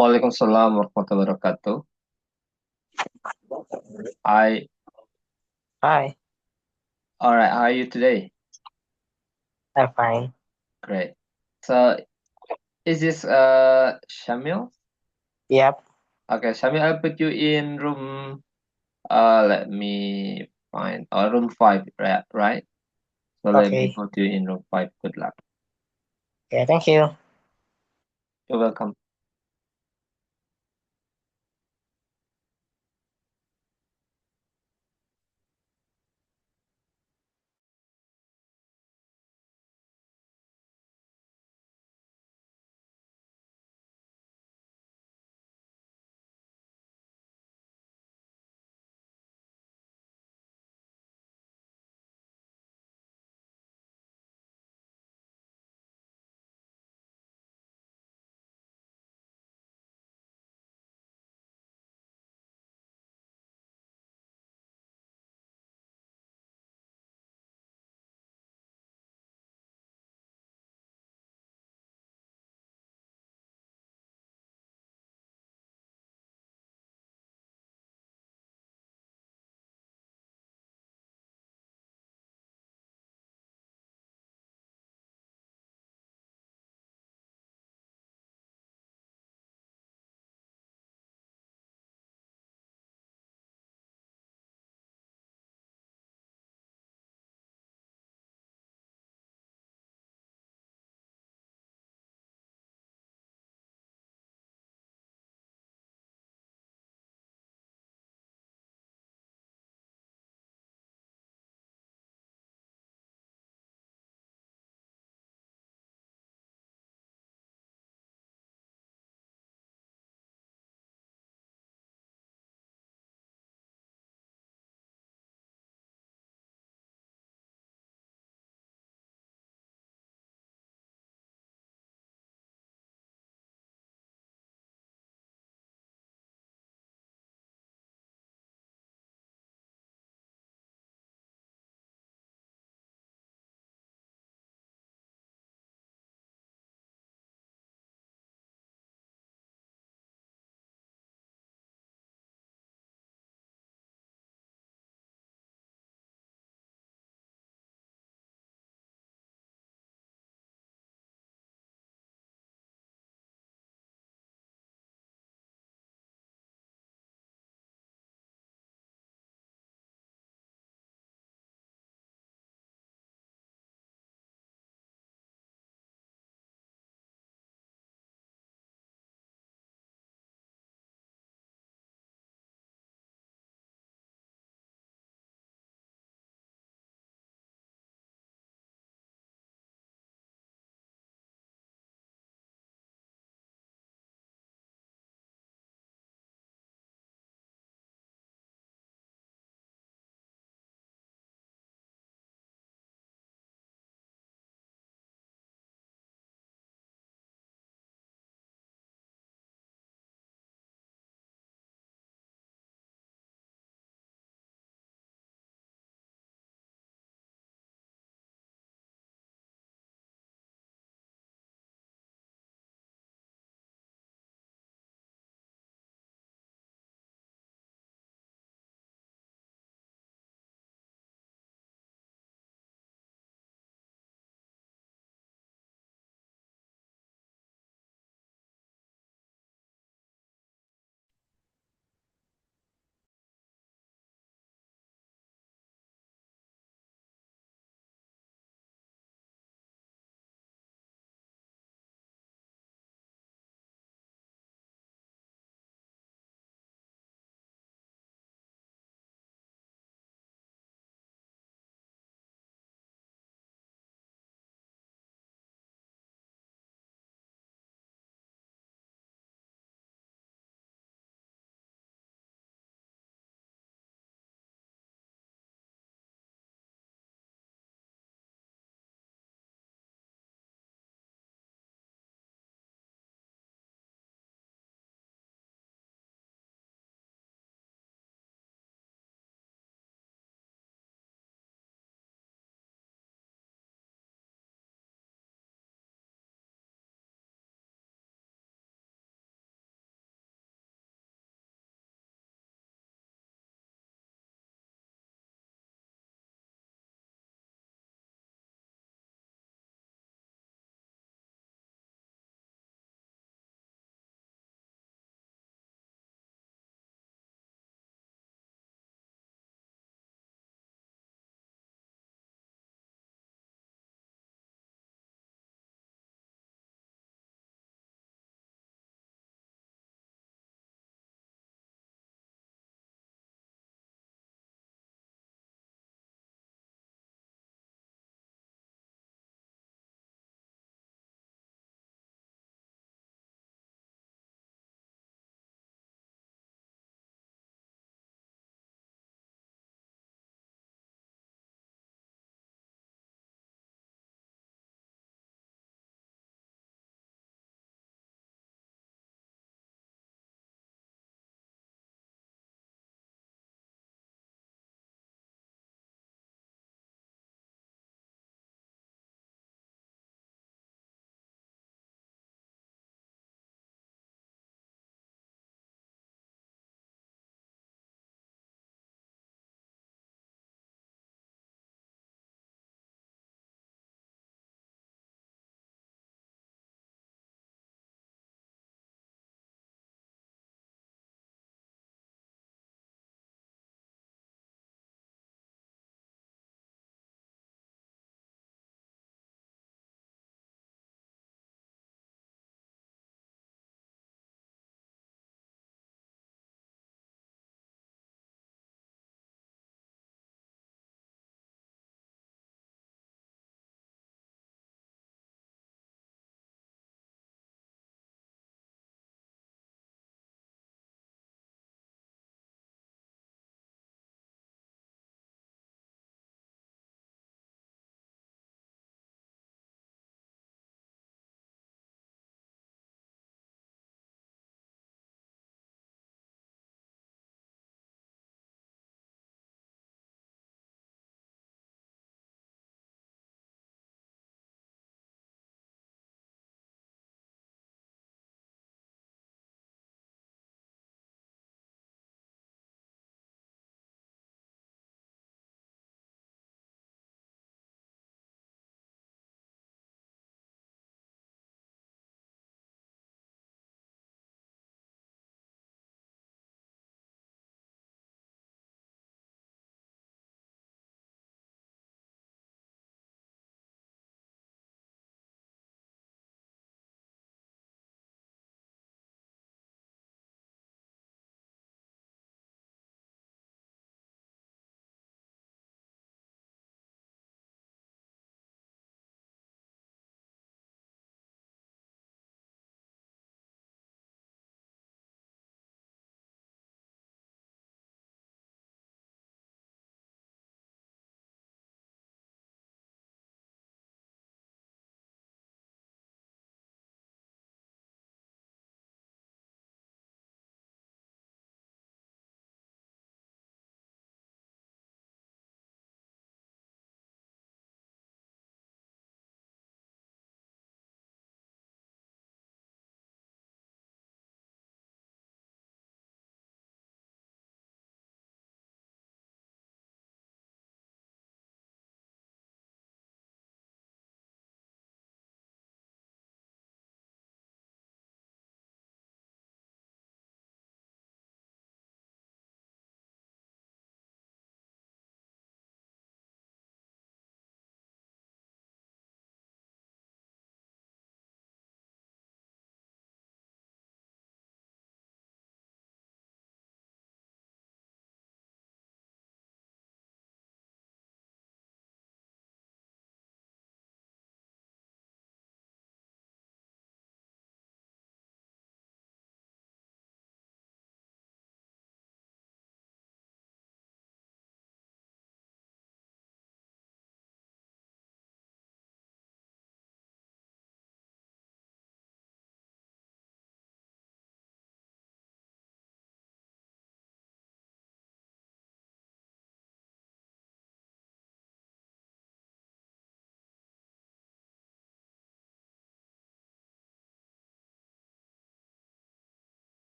Waalaikumsalam warahmatullahi wabarakatuh. Hi. Hi, All right. How are you today? I'm fine. Great. So, is this Shamil? Yep. Okay, Shamil, I'll put you in room. Let me find. Room 5, right? So let me Okay. put you in room 5. Good luck. Okay, thank you. You're welcome.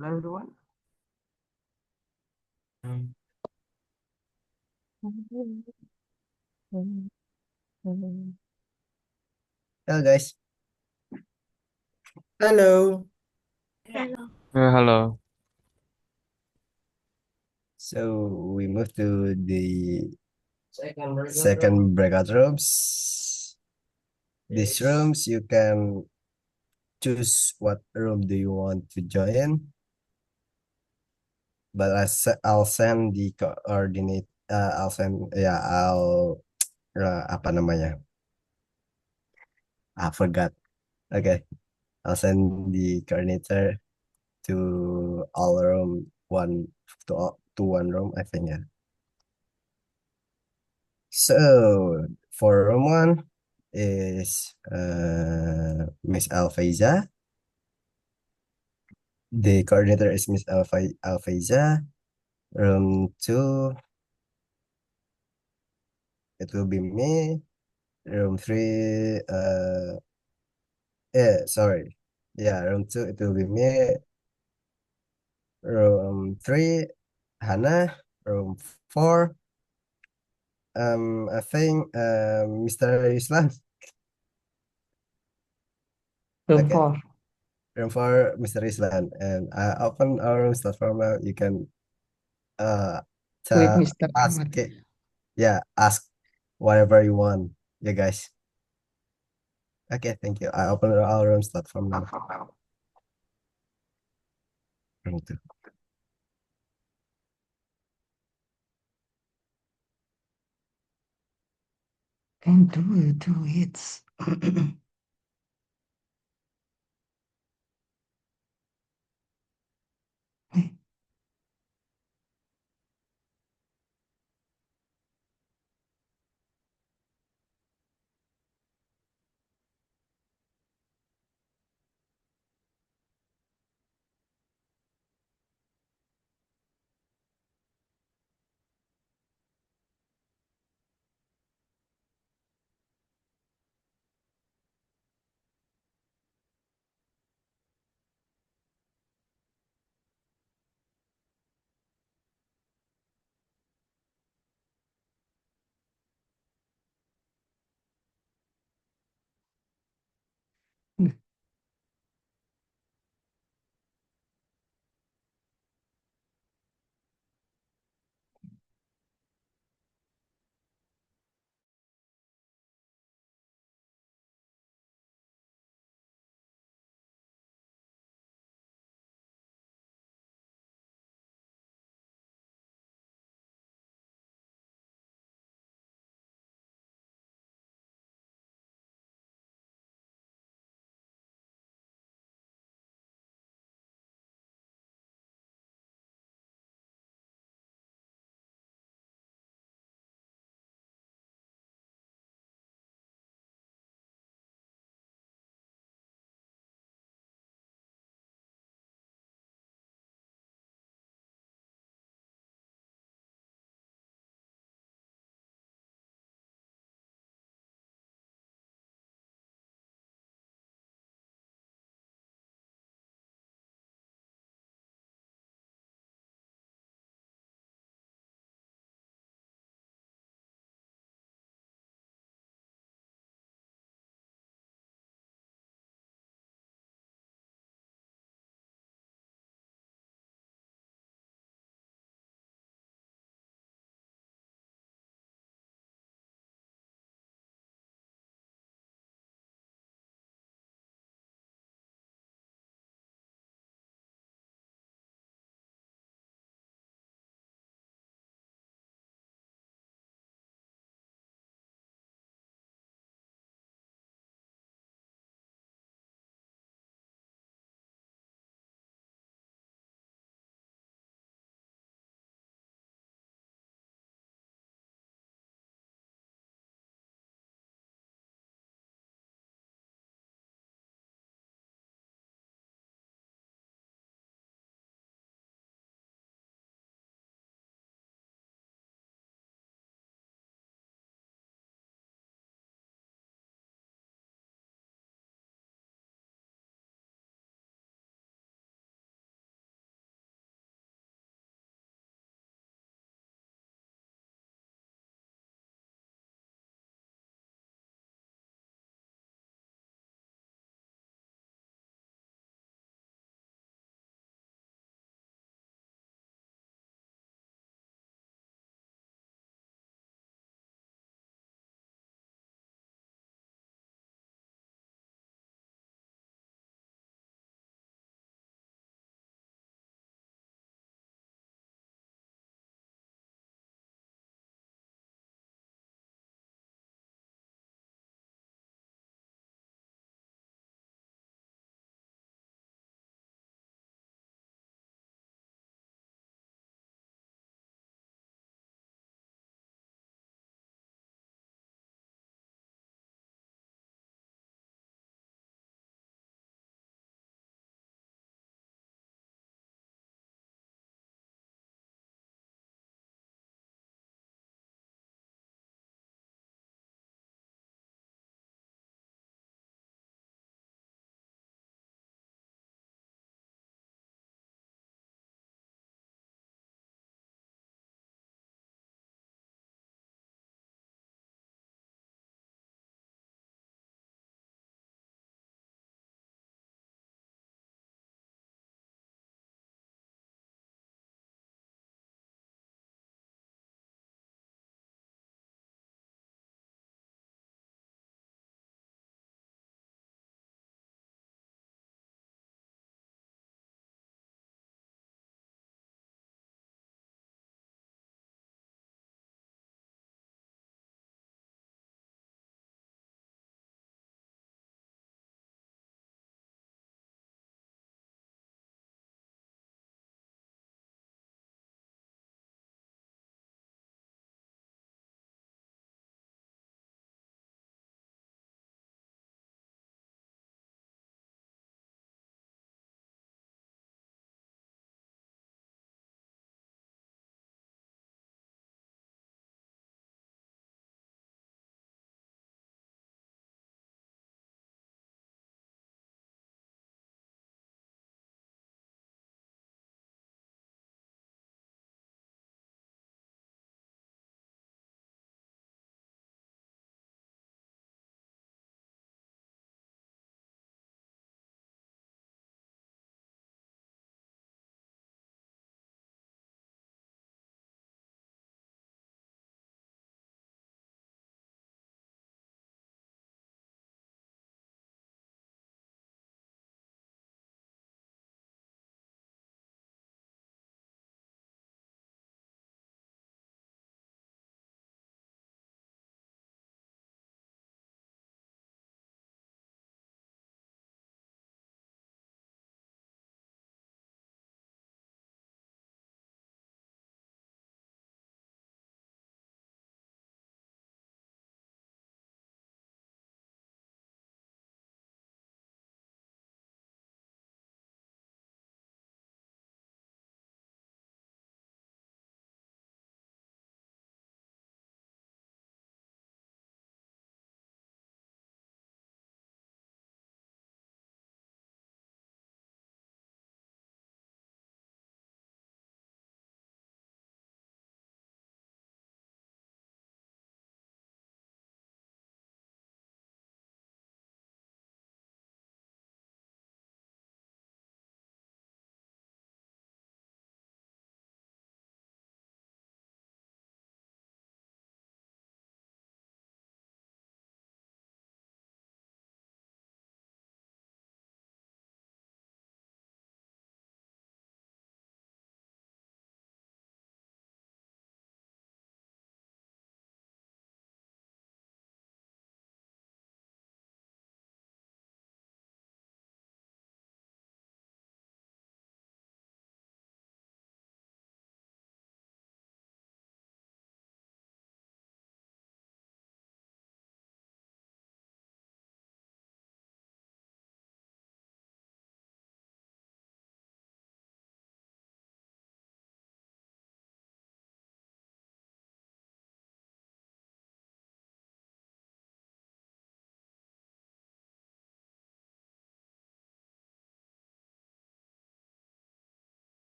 Hello, everyone. Hello, guys. Hello. Hello. Hello. So we move to the second breakout rooms. These rooms, you can choose what room do you want to join. But I'll send the coordinate. I'll send. Yeah, I'll. Apa namanya? I forgot. Okay, I'll send the coordinator to all room one to one room. I think, yeah. So for room one is Miss Alfeiza. The coordinator is Miss Alfeiza. Room two, it will be me. Room three, sorry. Yeah, room two, it will be me. Room three, Hannah. Room four, I think, Mr. Islam. Room Okay. 4. Room four, Mr. Islam. And I open our room start from now. You can With to Mr. ask Rahmat. it. Yeah, ask whatever you want. Yeah, guys. Okay, thank you. I open our room start from now. Room two. And do it.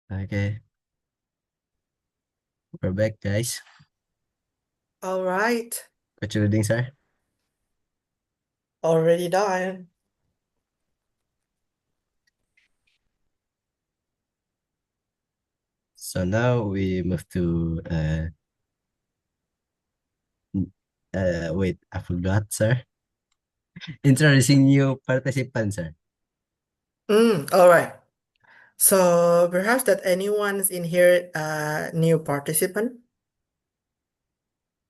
Okay, we're back, guys. All right. What you reading, sir? Already done. So now we move to wait, I forgot, sir. Introducing new participants, sir. All right. So perhaps that anyone's in here new participant.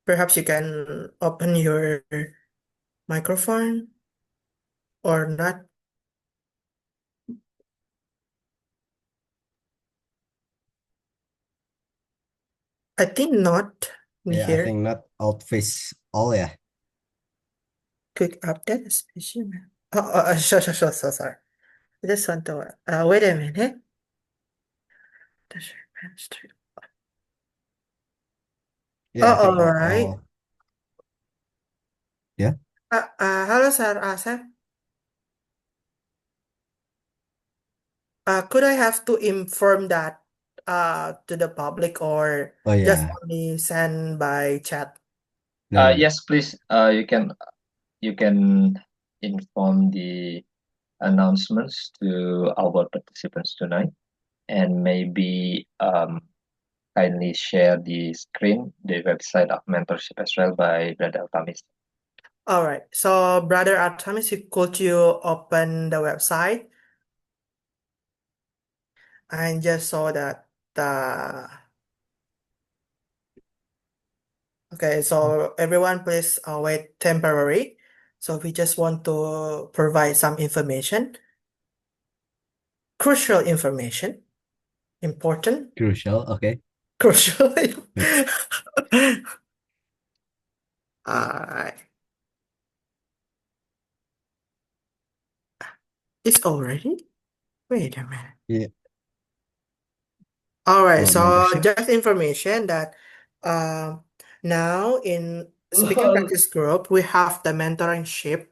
Perhaps you can open your microphone or not. I think not in Yeah, I here. think not Altamis all, yeah. Quick update, especially. Sure, sorry. I just want to wait a minute. Yeah, I think All right. all. Yeah. Hello, Sir Asep. Could I have to inform that to the public or Oh just yeah. only send by chat? No. Yes, please. You can inform the announcements to our participants tonight, and maybe kindly share the screen, the website of mentorship as well by Brother Altamis. All right. So, Brother Altamis, could you open the website? I just saw that. Okay, so everyone, please wait temporary. So we just want to provide some information, crucial information, important, Crucial. Okay. crucial. Wait. Alright. It's already? Wait a minute. Yeah. All right, About so mentorship. just information that uh, now in speaking practice group, we have the mentorship.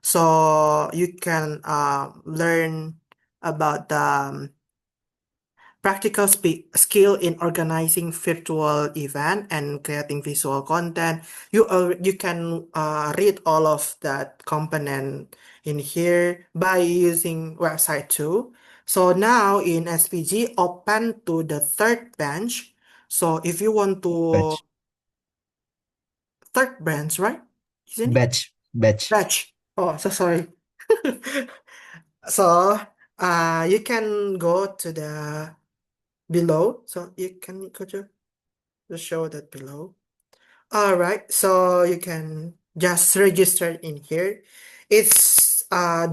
So you can learn about the practical skill in organizing virtual event and creating visual content. You can read all of that component in here by using website too. So now in SPG, open to the third bench. So if you want to Batch. third bench, right? Isn't it? Batch. Batch. Batch. Oh, so sorry. So you can go to the below. So you can could you just show that below? All right, so you can just register in here. It's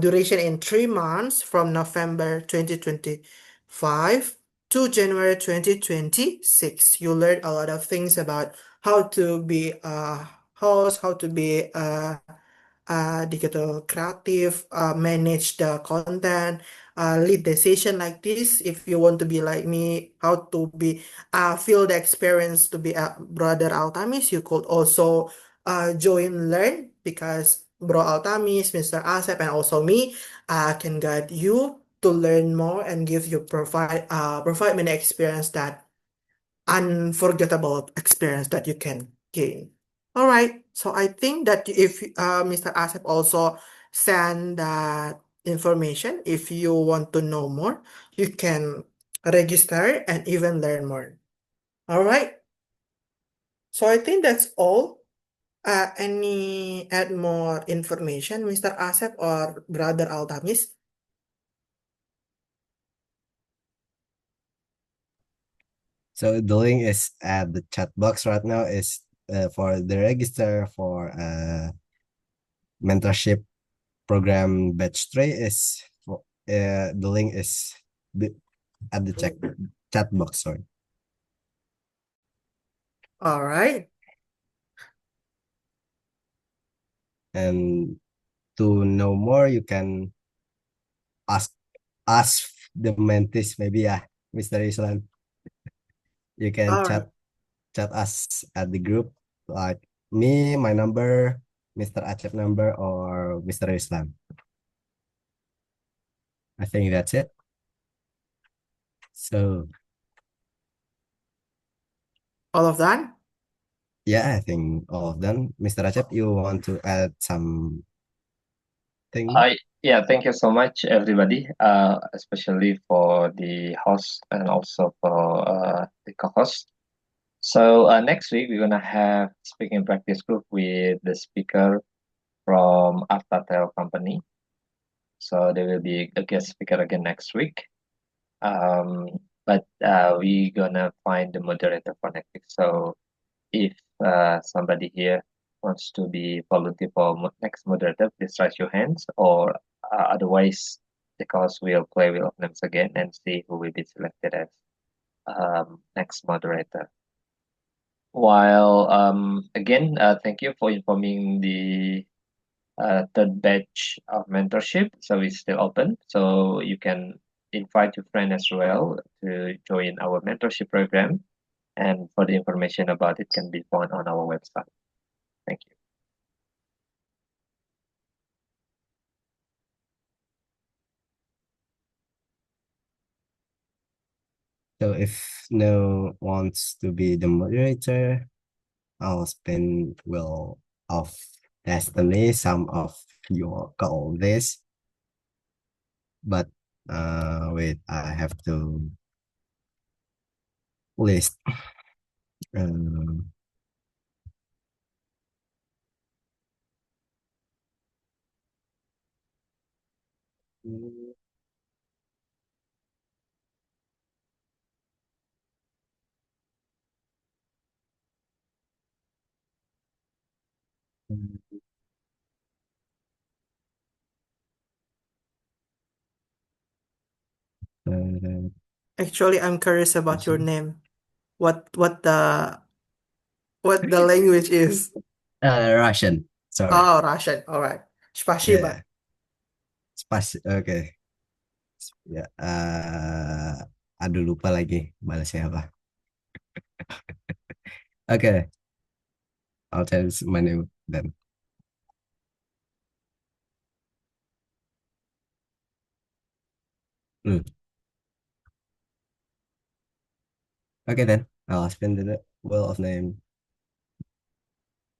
duration in 3 months from November 2025 to January 2026. You learn a lot of things about how to be a host, how to be a digital creative, manage the content, lead the session like this. If you want to be like me, how to be feel the experience to be a brother Altamis, you could also join learn because bro Altamis, Mr. Asep, and also me can guide you to learn more and give you provide many experience that unforgettable experience that you can gain. All right, so I think that if Mr. Asep also send that information, if you want to know more, you can register and even learn more. All right, so I think that's all. Any add more information, Mr. Asep or Brother Altamis? So the link is at the chat box right now. Is for the register for mentorship program batch 3 is for, the link is at the chat box. Sorry. All right. And to know more, you can ask the mentees maybe, yeah, Mr. Islam. You can All right. chat us at the group, like me, my number, Mr. Acep number, or Mr. Islam. I think that's it. So All of that? yeah, I think all of them. Mr. Acep, you want to add something? Yeah, thank you so much, everybody, especially for the host and also for the co-host. So next week we're gonna have speaking practice group with the speaker from Altatel company. So there will be a guest speaker again next week. But we gonna find the moderator for next week. So if somebody here wants to be volunteer for next moderator, please raise your hands, or otherwise the cause will play with names again and see who will be selected as next moderator. While again, thank you for informing the third batch of mentorship. So it's still open. So you can invite your friend as well to join our mentorship program. And for the information about it can be found on our website. Thank you. So if no wants to be the moderator, I'll spin Wheel of Destiny. Some of you call this, but wait, I have to list. Um, Actually, I'm curious about your name. What the language is? Russian. Sorry. Oh, Russian. All right. Spasiba. Oke. Ya, aduh lupa lagi balasnya apa. Oke, I'll change my name then. Okay then, I'll spin the wheel of name.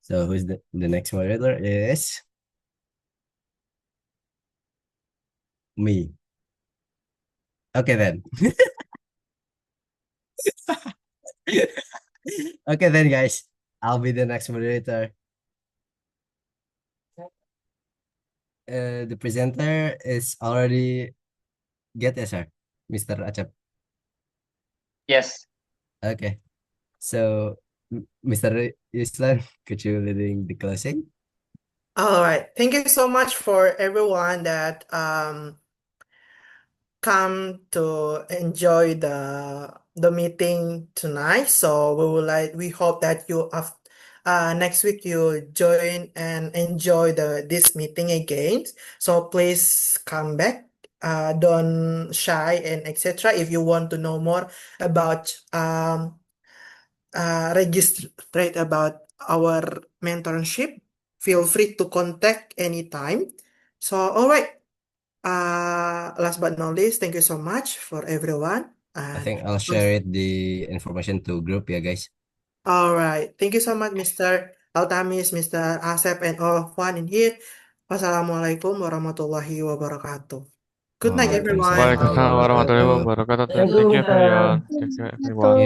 So who's the next moderator is me. Okay then. Okay then, guys. I'll be the next moderator. The presenter is already get ya, sir, Mr. Acep. Yes. Okay. So, Mr. Islan, could you leading the closing? All right. Thank you so much for everyone that come to enjoy the meeting tonight. So we hope that you next week you join and enjoy this meeting again. So please come back. Don't shy and etc. If you want to know more about register about our mentorship, feel free to contact anytime. So all right. Last but not least, thank you so much for everyone. I And think I'll share it the information to group ya, guys. all right, thank you so much, Mr. Altamis, Mr. Asep, and all of one in here. Wassalamualaikum warahmatullahi wabarakatuh. Good night, everyone. Waalaikumsalam warahmatullahi wabarakatuh. Thank Thank you, you, Mr. everyone. Thank you, everyone.